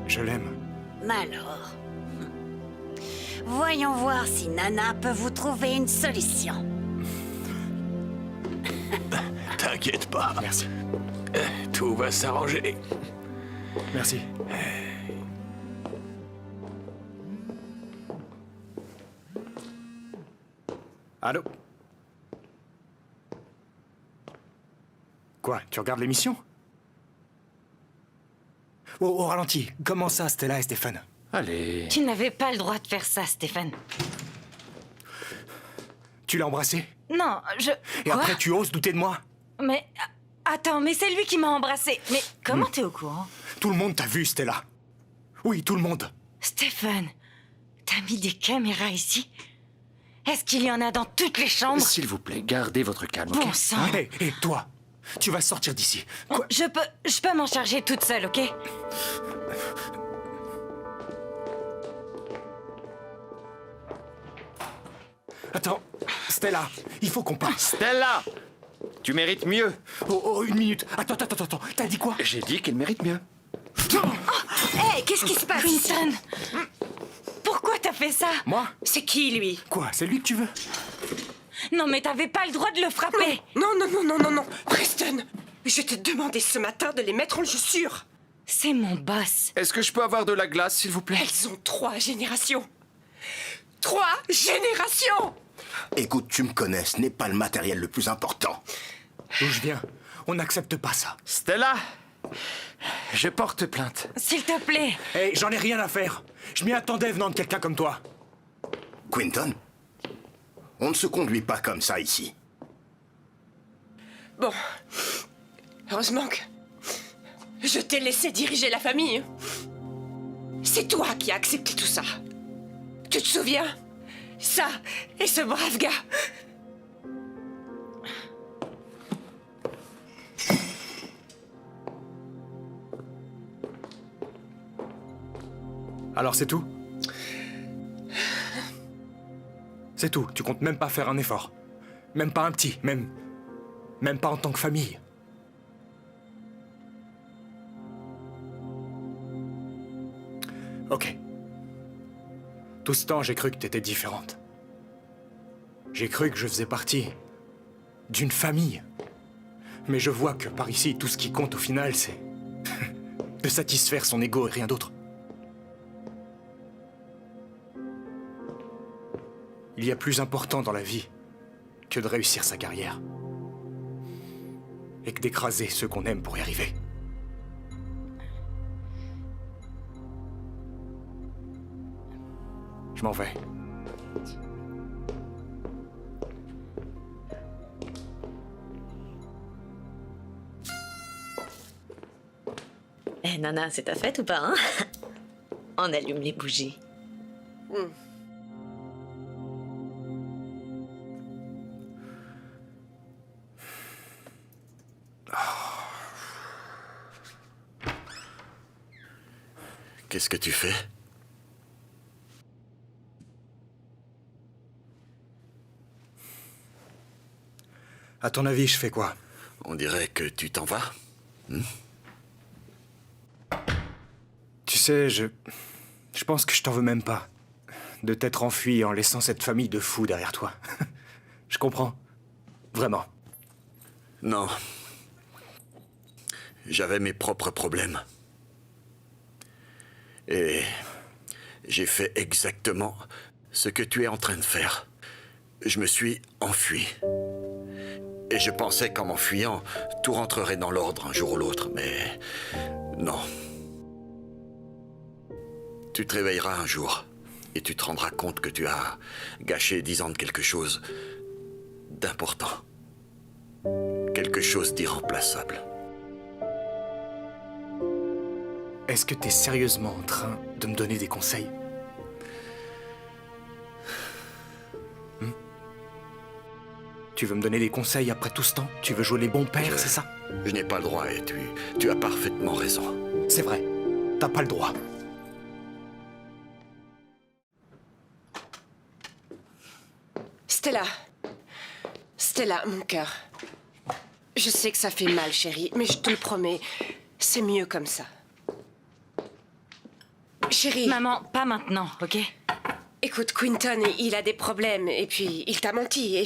Je l'aime. Alors, voyons voir si Nana peut vous trouver une solution. T'inquiète pas. Merci. Tout va s'arranger. Merci. Allô? Quoi? Tu regardes l'émission? Au ralenti. Comment ça, Stella et Stéphane? Allez. Tu n'avais pas le droit de faire ça, Stéphane. Tu l'as embrassé? Non, Et Quoi? après, tu oses douter de moi? Mais... Attends, mais c'est lui qui m'a embrassé. Mais comment t'es au courant? Tout le monde t'a vu, Stella. Oui, tout le monde. Stéphane, t'as mis des caméras ici? Est-ce qu'il y en a dans toutes les chambres? S'il vous plaît, gardez votre calme. Bon ok? sang. Hé, toi, tu vas sortir d'ici. Je peux m'en charger toute seule, ok? Attends, Stella, il faut qu'on parte. Stella! Tu mérites mieux. Oh, une minute. Attends. T'as dit quoi? J'ai dit qu'elle mérite mieux. Hé, qu'est-ce qui se passe? Quinton! Pourquoi t'as fait ça? Moi? C'est qui, lui? Quoi? C'est lui que tu veux? Non, mais t'avais pas le droit de le frapper! Non. Preston, je t'ai demandé ce matin de les mettre en chaussures. C'est mon boss. Est-ce que je peux avoir de la glace, s'il vous plaît? Elles ont 3 générations. 3 générations! Écoute, tu me connais, ce n'est pas le matériel le plus important. D'où je viens, on n'accepte pas ça. Stella! Je porte plainte. S'il te plaît. Hé, j'en ai rien à faire. Je m'y attendais venant de quelqu'un comme toi. Quinton, on ne se conduit pas comme ça ici. Bon, heureusement que je t'ai laissé diriger la famille. C'est toi qui as accepté tout ça. Tu te souviens? Ça et ce brave gars. Alors c'est tout? C'est tout, tu comptes même pas faire un effort. Même pas un petit, même pas en tant que famille. Ok. Tout ce temps, j'ai cru que t'étais différente. J'ai cru que je faisais partie d'une famille. Mais je vois que par ici, tout ce qui compte au final, c'est de satisfaire son ego et rien d'autre. Il y a plus important dans la vie que de réussir sa carrière. Et que d'écraser ceux qu'on aime pour y arriver. Je m'en vais. Eh, Nana, c'est ta fête ou pas, hein? On allume les bougies. Qu'est-ce que tu fais? À ton avis, je fais quoi? On dirait que tu t'en vas. Tu sais, je pense que je t'en veux même pas. De t'être enfui en laissant cette famille de fous derrière toi. Je comprends. Vraiment. Non. J'avais mes propres problèmes. Et j'ai fait exactement ce que tu es en train de faire. Je me suis enfui. Et je pensais qu'en m'enfuyant, tout rentrerait dans l'ordre un jour ou l'autre, mais non. Tu te réveilleras un jour et tu te rendras compte que tu as gâché 10 ans de quelque chose d'important. Quelque chose d'irremplaçable. Est-ce que t'es sérieusement en train de me donner des conseils? Tu veux me donner des conseils après tout ce temps? Tu veux jouer les bons pères, c'est ça? Je n'ai pas le droit et tu as parfaitement raison. C'est vrai, t'as pas le droit. Stella. Stella, mon cœur. Je sais que ça fait mal, chérie, mais je te le promets, c'est mieux comme ça. Chérie. Maman, pas maintenant, ok? Écoute, Quinton, il a des problèmes, et puis il t'a menti, et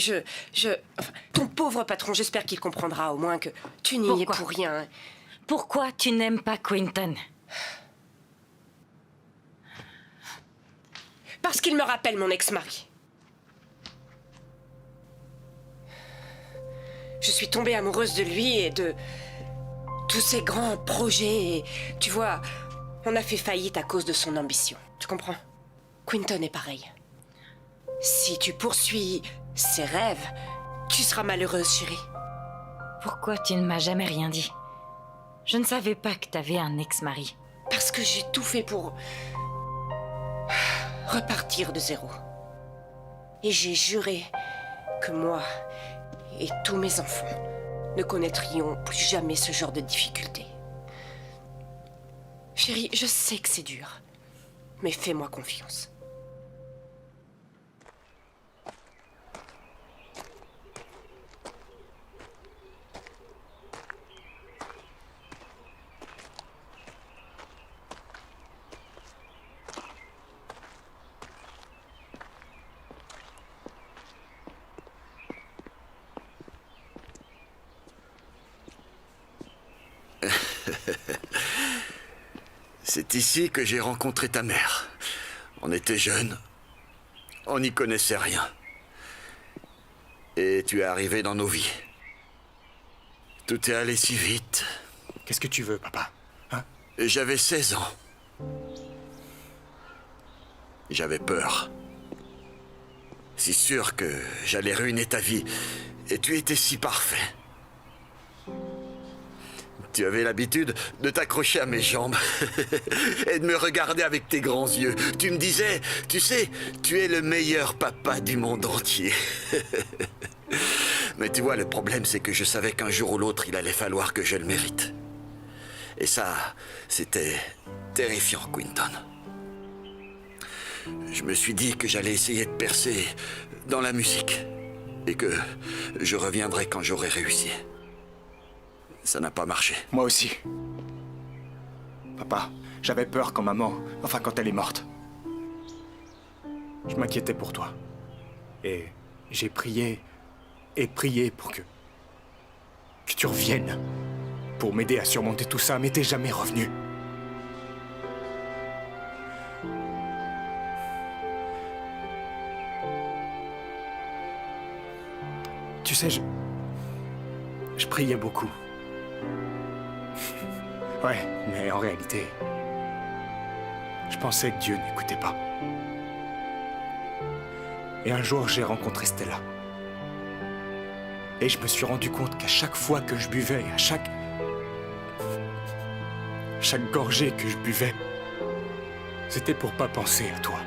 enfin, ton pauvre patron, j'espère qu'il comprendra au moins que tu n'y es pour rien. Pourquoi tu n'aimes pas Quinton? Parce qu'il me rappelle mon ex-mari. Je suis tombée amoureuse de lui et de tous ses grands projets, et tu vois, on a fait faillite à cause de son ambition, tu comprends? Quinton est pareil. Si tu poursuis ses rêves, tu seras malheureuse, chérie. Pourquoi tu ne m'as jamais rien dit? Je ne savais pas que t'avais un ex-mari. Parce que j'ai tout fait pour repartir de zéro. Et j'ai juré que moi et tous mes enfants ne connaîtrions plus jamais ce genre de difficultés. Chérie, je sais que c'est dur, mais fais-moi confiance. C'est ici que j'ai rencontré ta mère. On était jeunes. On n'y connaissait rien. Et tu es arrivé dans nos vies. Tout est allé si vite. Qu'est-ce que tu veux, papa? Hein? J'avais 16 ans. J'avais peur. Si sûr que j'allais ruiner ta vie. Et tu étais si parfait. Tu avais l'habitude de t'accrocher à mes jambes et de me regarder avec tes grands yeux. Tu me disais, tu sais, tu es le meilleur papa du monde entier. Mais tu vois, le problème, c'est que je savais qu'un jour ou l'autre, il allait falloir que je le mérite. Et ça, c'était terrifiant, Quinton. Je me suis dit que j'allais essayer de percer dans la musique et que je reviendrais quand j'aurais réussi. Ça n'a pas marché. Moi aussi. Papa, j'avais peur quand maman... Enfin, quand elle est morte. Je m'inquiétais pour toi. Et j'ai prié... et prié pour que tu reviennes. Pour m'aider à surmonter tout ça, mais t'es jamais revenu. Tu sais, je priais beaucoup. Ouais, mais en réalité, je pensais que Dieu n'écoutait pas. Et un jour, j'ai rencontré Stella. Et je me suis rendu compte qu'à chaque fois que je buvais, à chaque gorgée que je buvais, c'était pour pas penser à toi.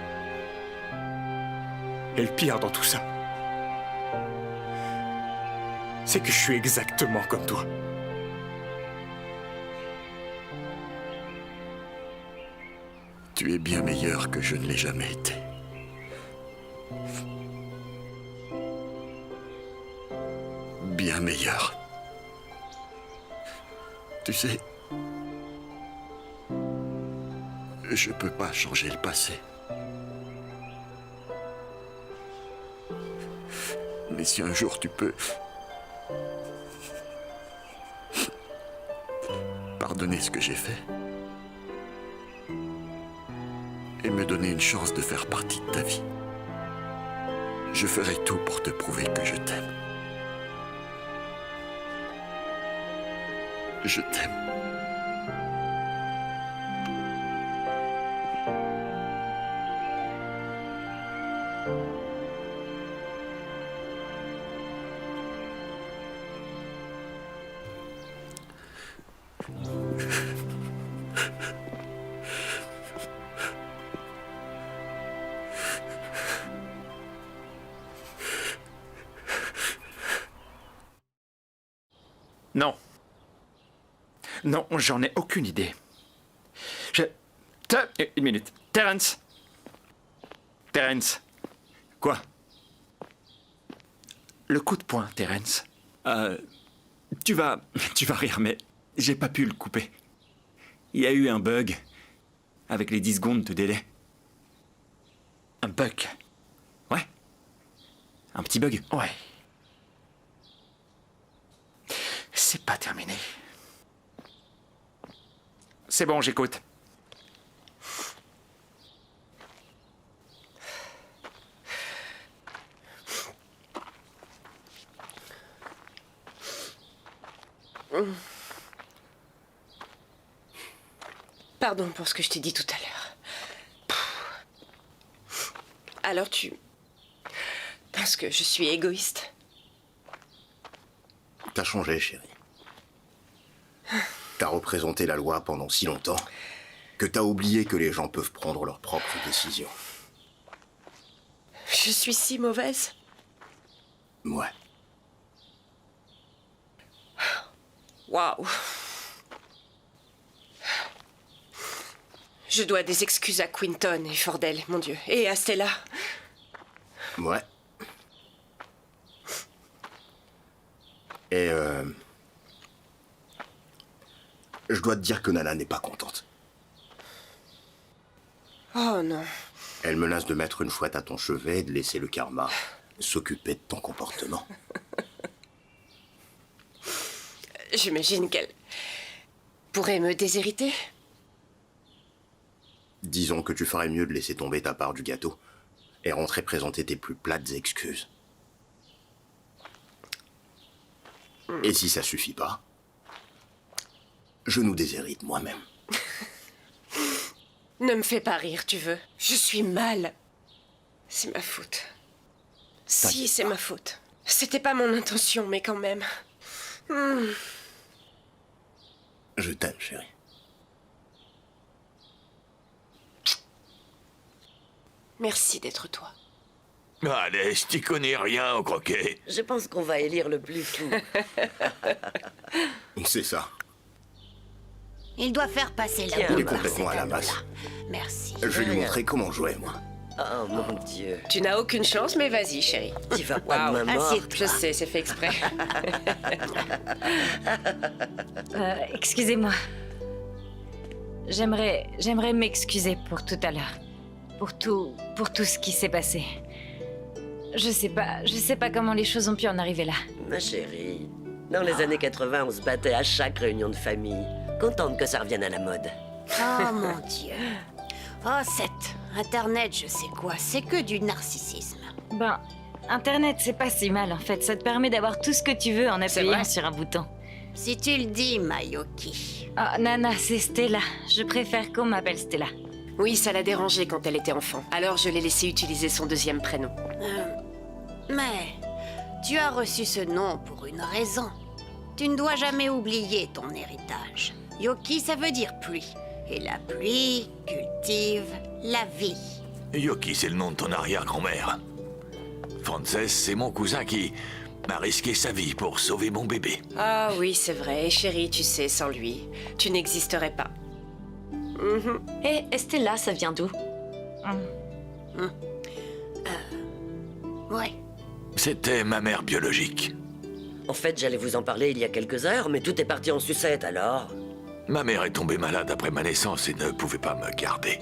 Et le pire dans tout ça, c'est que je suis exactement comme toi. Tu es bien meilleur que je ne l'ai jamais été. Bien meilleur. Tu sais, je peux pas changer le passé. Mais si un jour tu peux pardonner ce que j'ai fait, et me donner une chance de faire partie de ta vie. Je ferai tout pour te prouver que je t'aime. Je t'aime. Non. Non, j'en ai aucune idée. Une minute. Terence. Terence. Quoi? Le coup de poing, Terence. Tu vas rire, mais j'ai pas pu le couper. Il y a eu un bug avec les 10 secondes de délai. Un bug? Ouais. Un petit bug. Ouais. C'est pas terminé. C'est bon, j'écoute. Pardon pour ce que je t'ai dit tout à l'heure. Alors tu penses que je suis égoïste? T'as changé, chérie. T'as représenté la loi pendant si longtemps que t'as oublié que les gens peuvent prendre leurs propres décisions. Je suis si mauvaise? Ouais. Waouh. Je dois des excuses à Quinton et Fordel, mon Dieu. Et à Stella. Ouais. Et je dois te dire que Nana n'est pas contente. Oh non. Elle menace de mettre une chouette à ton chevet et de laisser le karma s'occuper de ton comportement. J'imagine qu'elle pourrait me déshériter. Disons que tu ferais mieux de laisser tomber ta part du gâteau et rentrer présenter tes plus plates excuses. Et si ça suffit pas, je nous déshérite moi-même. Ne me fais pas rire, tu veux. Je suis mal. C'est ma faute. Si, c'est ma faute. C'était pas mon intention, mais quand même. Je t'aime, chérie. Merci d'être toi. Allez, je t'y connais rien au croquet. Je pense qu'on va élire le plus fou. C'est ça. Il doit faire passer la Il est boule par complètement cet à la masse. anneau-là. Merci. Je vais lui montrer comment jouer, moi. Oh mon Dieu. Tu n'as aucune chance, mais vas-y, chérie. Tu vas pas de ma mort. Assieds-toi. Je sais, c'est fait exprès. Excusez-moi. J'aimerais m'excuser pour tout à l'heure. Pour tout ce qui s'est passé. Je sais pas comment les choses ont pu en arriver là. Ma chérie, dans les années 80, on se battait à chaque réunion de famille. Contente que ça revienne à la mode. Oh mon Dieu. Oh, Internet, je sais quoi, c'est que du narcissisme. Ben, Internet, c'est pas si mal en fait. Ça te permet d'avoir tout ce que tu veux en appuyant sur un bouton. Si tu le dis, Mayoki. Oh, Nana, c'est Stella. Je préfère qu'on m'appelle Stella. Oui, ça l'a dérangée quand elle était enfant. Alors je l'ai laissé utiliser son deuxième prénom. Mais tu as reçu ce nom pour une raison. Tu ne dois jamais oublier ton héritage. Yoki, ça veut dire pluie. Et la pluie cultive la vie. Yoki, c'est le nom de ton arrière-grand-mère. Frances, c'est mon cousin qui m'a risqué sa vie pour sauver mon bébé. Ah oui, c'est vrai. Chérie, tu sais, sans lui, tu n'existerais pas. Et Estella, ça vient d'où? Ouais. C'était ma mère biologique. En fait, j'allais vous en parler il y a quelques heures, mais tout est parti en sucette alors. Ma mère est tombée malade après ma naissance et ne pouvait pas me garder.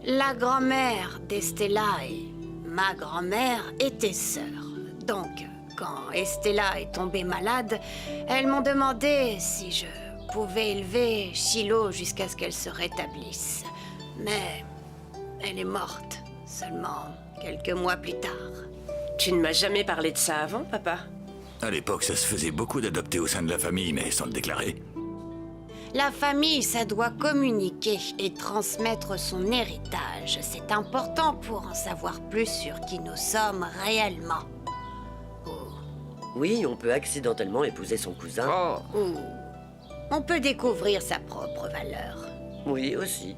La grand-mère d'Estella et ma grand-mère étaient sœurs. Donc, quand Estella est tombée malade, elles m'ont demandé si je pouvais élever Shiloh jusqu'à ce qu'elle se rétablisse. Mais Elle est morte, seulement quelques mois plus tard. Tu ne m'as jamais parlé de ça avant, papa? À l'époque, ça se faisait beaucoup d'adopter au sein de la famille, mais sans le déclarer. La famille, ça doit communiquer et transmettre son héritage. C'est important pour en savoir plus sur qui nous sommes réellement. Oui, on peut accidentellement épouser son cousin. Ou on peut découvrir sa propre valeur. Oui, aussi.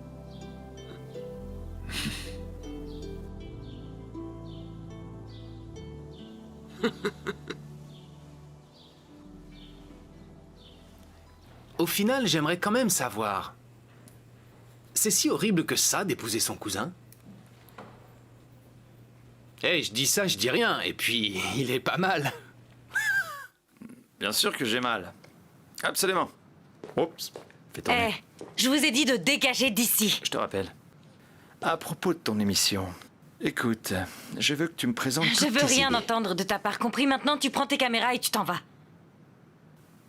Au final, j'aimerais quand même savoir. C'est si horrible que ça d'épouser son cousin? Eh, je dis ça, je dis rien, et puis il est pas mal. Bien sûr que j'ai mal. Absolument. Oups, fais tourner. Je vous ai dit de dégager d'ici. Je te rappelle. À propos de ton émission, écoute, je veux que tu me présentes Je toutes veux tes rien idées. entendre de ta part, compris? Maintenant, tu prends tes caméras et tu t'en vas.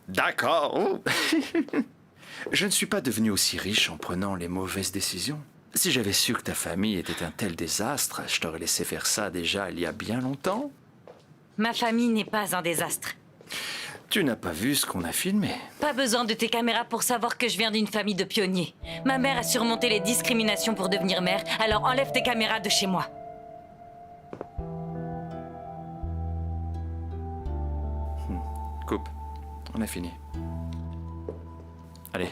D'accord. Oh. Je ne suis pas devenu aussi riche en prenant les mauvaises décisions. Si j'avais su que ta famille était un tel désastre, je t'aurais laissé faire ça déjà il y a bien longtemps. Ma famille n'est pas un désastre. Tu n'as pas vu ce qu'on a filmé. Pas besoin de tes caméras pour savoir que je viens d'une famille de pionniers. Ma mère a surmonté les discriminations pour devenir mère, alors enlève tes caméras de chez moi. Coupe. On a fini. Allez.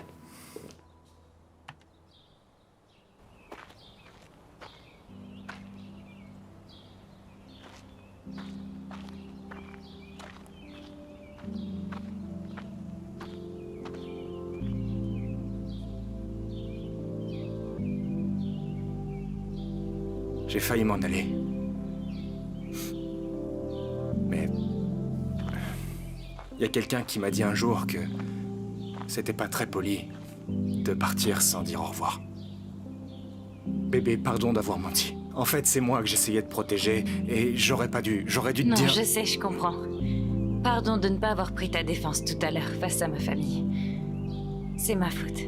J'ai failli m'en aller. Mais... il y a quelqu'un qui m'a dit un jour que c'était pas très poli de partir sans dire au revoir. Bébé, pardon d'avoir menti. En fait, c'est moi que j'essayais de protéger et j'aurais dû te Non, dire... je sais, je comprends. Pardon de ne pas avoir pris ta défense tout à l'heure face à ma famille. C'est ma faute.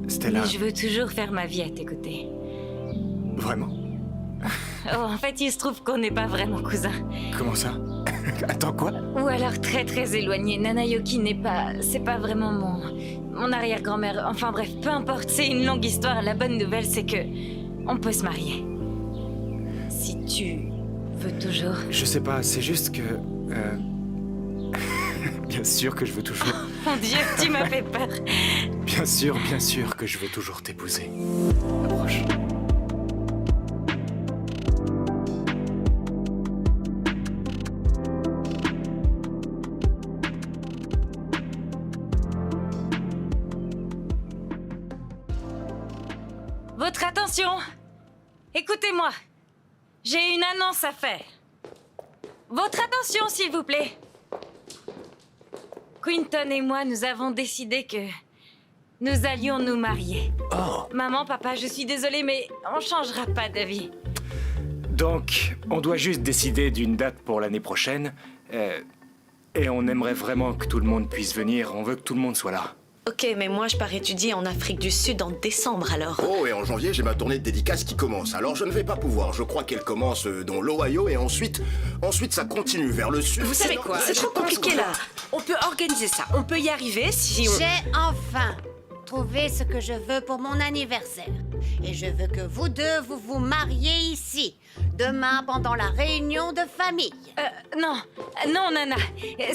Stella... Mais je veux toujours faire ma vie à tes côtés. Vraiment? Oh, en fait, il se trouve qu'on n'est pas vraiment cousins. Comment ça? Attends, quoi? Ou alors très très éloignés. Nanayoki n'est pas... c'est pas vraiment mon arrière-grand-mère. Enfin bref, peu importe, c'est une longue histoire. La bonne nouvelle, c'est que... on peut se marier. Si tu veux toujours... Je sais pas, c'est juste que... bien sûr que je veux toujours... Mon Dieu, tu m'as fait peur. Bien sûr que je veux toujours t'épouser. Approche. Votre attention! Écoutez-moi. J'ai une annonce à faire. Votre attention, s'il vous plaît. Quinton et moi, nous avons décidé que nous allions nous marier. Maman, papa, je suis désolée, mais on changera pas d'avis. Donc, on doit juste décider d'une date pour l'année prochaine. Et on aimerait vraiment que tout le monde puisse venir. On veut que tout le monde soit là. Ok, mais moi je pars étudier en Afrique du Sud en décembre alors. Oh, et en janvier, j'ai ma tournée de dédicaces qui commence. Alors je ne vais pas pouvoir. Je crois qu'elle commence dans l'Ohio et ensuite ça continue vers le sud. Vous savez quoi? C'est trop compliqué là. On peut organiser ça. On peut y arriver si on... J'ai enfin trouvé ce que je veux pour mon anniversaire. Et je veux que vous deux, vous mariez ici. Demain, pendant la réunion de famille. Non, Nana.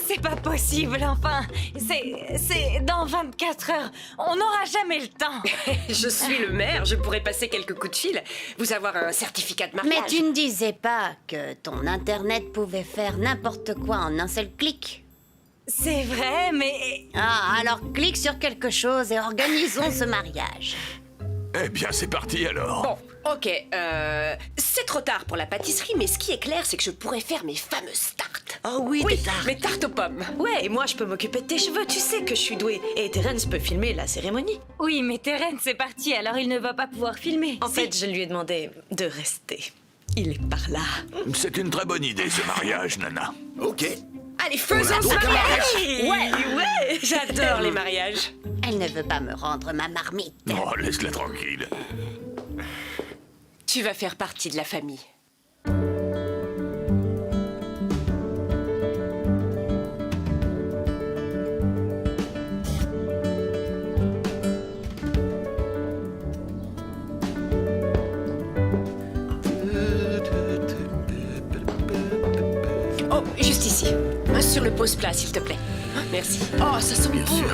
C'est pas possible, enfin. C'est dans 24 heures. On n'aura jamais le temps. Je suis le maire, je pourrais passer quelques coups de fil. Vous avoir un certificat de mariage. Mais tu ne disais pas que ton Internet pouvait faire n'importe quoi en un seul clic. C'est vrai, mais... Ah, alors clique sur quelque chose et organisons ce mariage. Eh bien, c'est parti alors. Bon, ok, c'est trop tard pour la pâtisserie, mais ce qui est clair, c'est que je pourrais faire mes fameuses tartes. Oh oui, Oui, des tartes. mes tartes aux pommes. Ouais, et moi je peux m'occuper de tes cheveux, tu sais que je suis douée. Et Terence peut filmer la cérémonie. Oui, mais Terence c'est parti, alors il ne va pas pouvoir filmer. En fait, je lui ai demandé de rester. Il est par là. C'est une très bonne idée, ce mariage, Nana. Ok. Allez, faisons ce mariage. Ouais, J'adore les mariages. Elle ne veut pas me rendre ma marmite. Oh, laisse-la tranquille. Tu vas faire partie de la famille. Oh, juste ici. Sur le pose-plat, s'il te plaît. Merci. Oh, ça sent bon. sûr.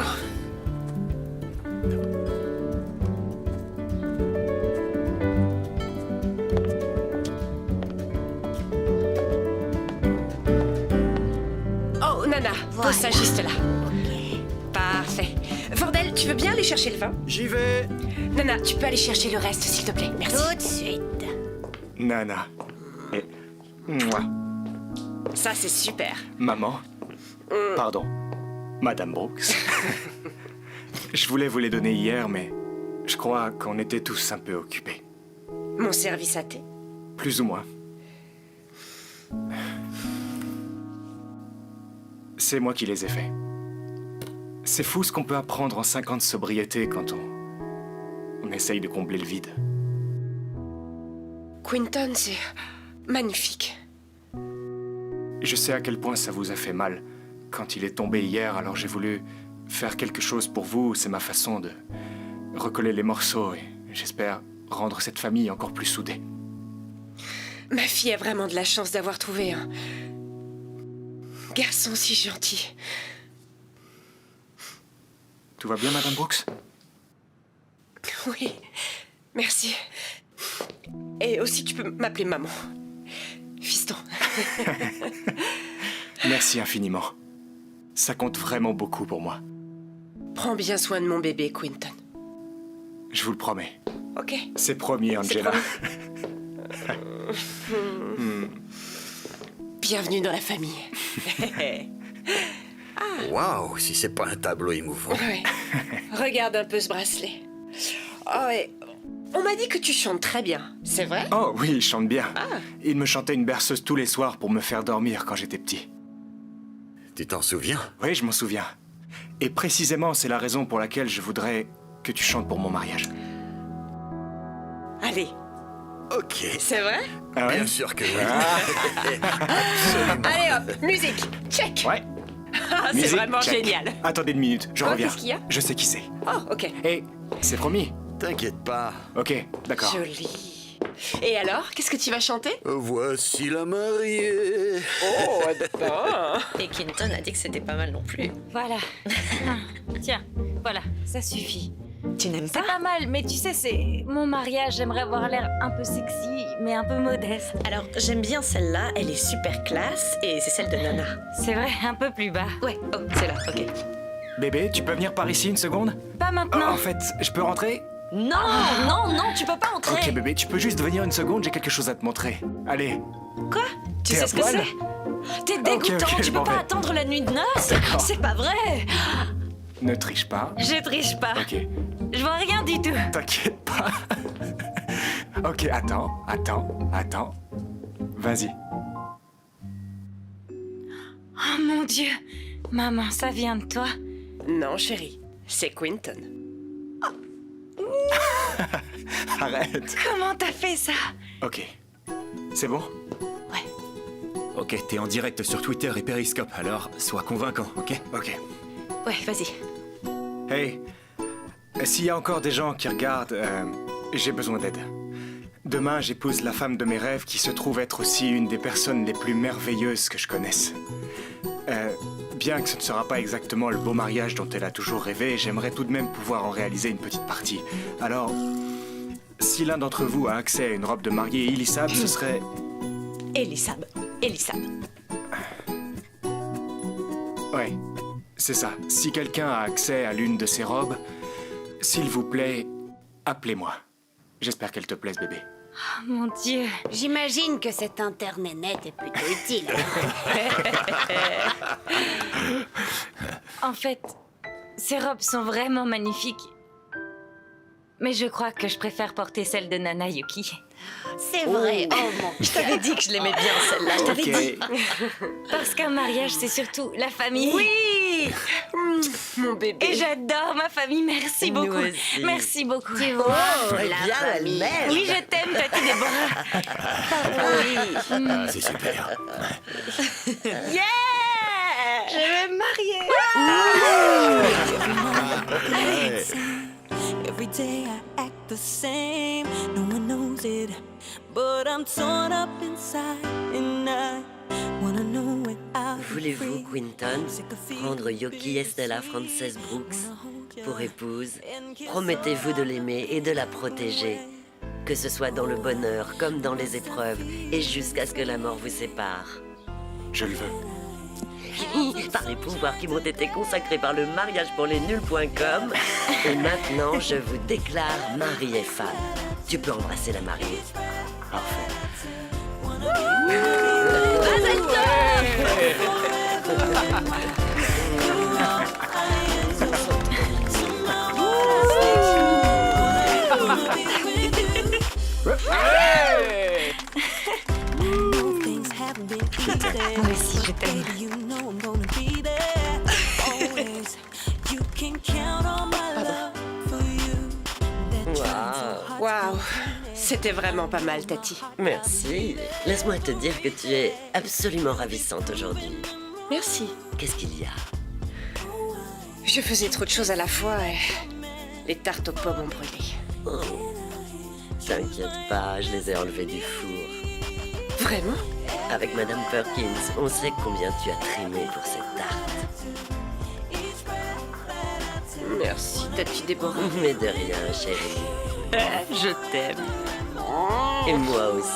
Oh, Nana, pose ça juste là. Parfait. Fordel, tu veux bien aller chercher le vin? J'y vais. Nana, tu peux aller chercher le reste, s'il te plaît. Merci. Tout de suite. Nana. Et... Mouah. Ça, c'est super. Maman. Pardon. Madame Brooks. Je voulais vous les donner hier, mais je crois qu'on était tous un peu occupés. Mon service à thé. Plus ou moins. C'est moi qui les ai faits. C'est fou ce qu'on peut apprendre en 5 ans de sobriété quand on essaye de combler le vide. Quinton, c'est magnifique. Je sais à quel point ça vous a fait mal quand il est tombé hier, alors j'ai voulu faire quelque chose pour vous. C'est ma façon de recoller les morceaux et j'espère rendre cette famille encore plus soudée. Ma fille a vraiment de la chance d'avoir trouvé un garçon si gentil. Tout va bien, Madame Brooks? Oui, merci. Et aussi, tu peux m'appeler maman. Fiston. Merci infiniment. Ça compte vraiment beaucoup pour moi. Prends bien soin de mon bébé, Quinton. Je vous le promets. Ok. C'est promis, Angela. Bienvenue dans la famille. Waouh, si c'est pas un tableau émouvant. Ouais. Regarde un peu ce bracelet. Oh, et on m'a dit que tu chantes très bien. C'est vrai? Oh oui, il chante bien. Il me chantait une berceuse tous les soirs pour me faire dormir quand j'étais petit. Tu t'en souviens? Oui, je m'en souviens. Et précisément, c'est la raison pour laquelle je voudrais que tu chantes pour mon mariage. Allez. Ok. C'est vrai? Ah ouais? Bien sûr que oui. Allez hop, musique. Check. Ouais. C'est Musique, vraiment check. génial. Attendez une minute, je Quoi, reviens. qu'est-ce qu'il y a? Je sais qui c'est. Oh, ok. Et c'est promis. T'inquiète pas. Ok, d'accord. Joli. Et alors, qu'est-ce que tu vas chanter? Voici la mariée. Oh, attends. Et Quinton a dit que c'était pas mal non plus. Voilà. Tiens, voilà, ça suffit. Tu n'aimes C'est pas mal, mais tu sais, c'est mon mariage. J'aimerais avoir l'air un peu sexy, mais un peu modeste. Alors, j'aime bien celle-là, elle est super classe, et c'est celle de Nana. C'est vrai, un peu plus bas. Ouais, oh, c'est là, ok. Bébé, tu peux venir par ici une seconde? Pas maintenant. En fait, je peux rentrer? Non, non, non, tu peux pas entrer. Ok, bébé, tu peux juste venir une seconde, j'ai quelque chose à te montrer. Allez. Quoi? Tu T'es sais à ce que poil? c'est? T'es dégoûtant, ok, tu je peux m'en pas vais. attendre la nuit de noces? D'accord. C'est pas vrai. Ne triche pas. Je triche pas. Ok. Je vois rien du tout. T'inquiète pas. Ok, attends. Vas-y. Oh mon Dieu. Maman, ça vient de toi? Non, chérie, c'est Quinton. Arrête. Comment t'as fait ça? Ok. C'est bon? Ok, t'es en direct sur Twitter et Periscope, alors sois convaincant, ok? Ok. Ouais, vas-y. Hey, s'il y a encore des gens qui regardent, j'ai besoin d'aide. Demain, j'épouse la femme de mes rêves qui se trouve être aussi une des personnes les plus merveilleuses que je connaisse. Bien que ce ne sera pas exactement le beau mariage dont elle a toujours rêvé, j'aimerais tout de même pouvoir en réaliser une petite partie. Alors, si l'un d'entre vous a accès à une robe de mariée élissable, ce serait... Élissab. Ouais, c'est ça. Si quelqu'un a accès à l'une de ces robes, s'il vous plaît, appelez-moi. J'espère qu'elle te plaise, bébé. Oh mon Dieu. J'imagine que cet internet net est plutôt utile. En fait, ces robes sont vraiment magnifiques. Mais je crois que je préfère porter celle de Nana Yuki. C'est vrai. Oh mon Je t'avais dit que je l'aimais bien celle-là, je t'avais dit. Parce qu'un mariage, c'est surtout la famille. Oui. mon bébé. Et j'adore ma famille, merci Nous beaucoup. aussi. Merci beaucoup. Tu vois, la famille. Oui, je t'aime, Tati Déborah. Ah, c'est super. Yeah! Je vais me marier. Every day I act the same, no one knows it, but I'm torn up inside and I wanna know it out. Voulez-vous, Quinton, prendre Yoki Estella Frances Brooks pour épouse? Promettez-vous de l'aimer et de la protéger, que ce soit dans le bonheur comme dans les épreuves, et jusqu'à ce que la mort vous sépare. Je le veux. Par les pouvoirs qui m'ont été consacrés par le mariage pour les nuls.com. Et maintenant, je vous déclare mari et femme. Tu peux embrasser la mariée. Parfait. Moi aussi, je t'aime. Waouh, c'était vraiment pas mal, Tati. Merci. Laisse-moi te dire que tu es absolument ravissante aujourd'hui. Merci. Qu'est-ce qu'il y a? Je faisais trop de choses à la fois et les tartes aux pommes ont brûlé. Oh. T'inquiète pas, je les ai enlevées du four. Vraiment? Avec Madame Perkins, on sait combien tu as trimé pour cette tarte. Merci, Tati Déborah. Mais de rien, chérie. Je t'aime. Et moi aussi,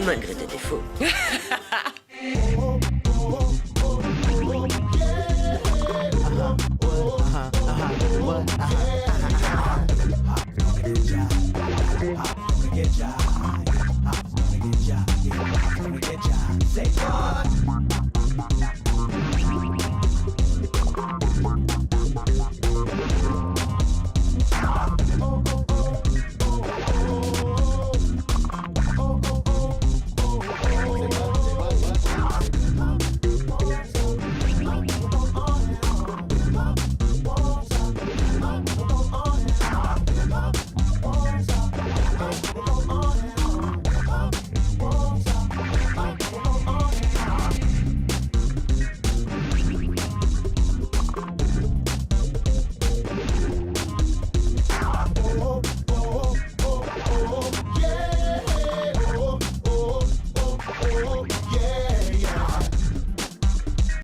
malgré tes défauts. Say what?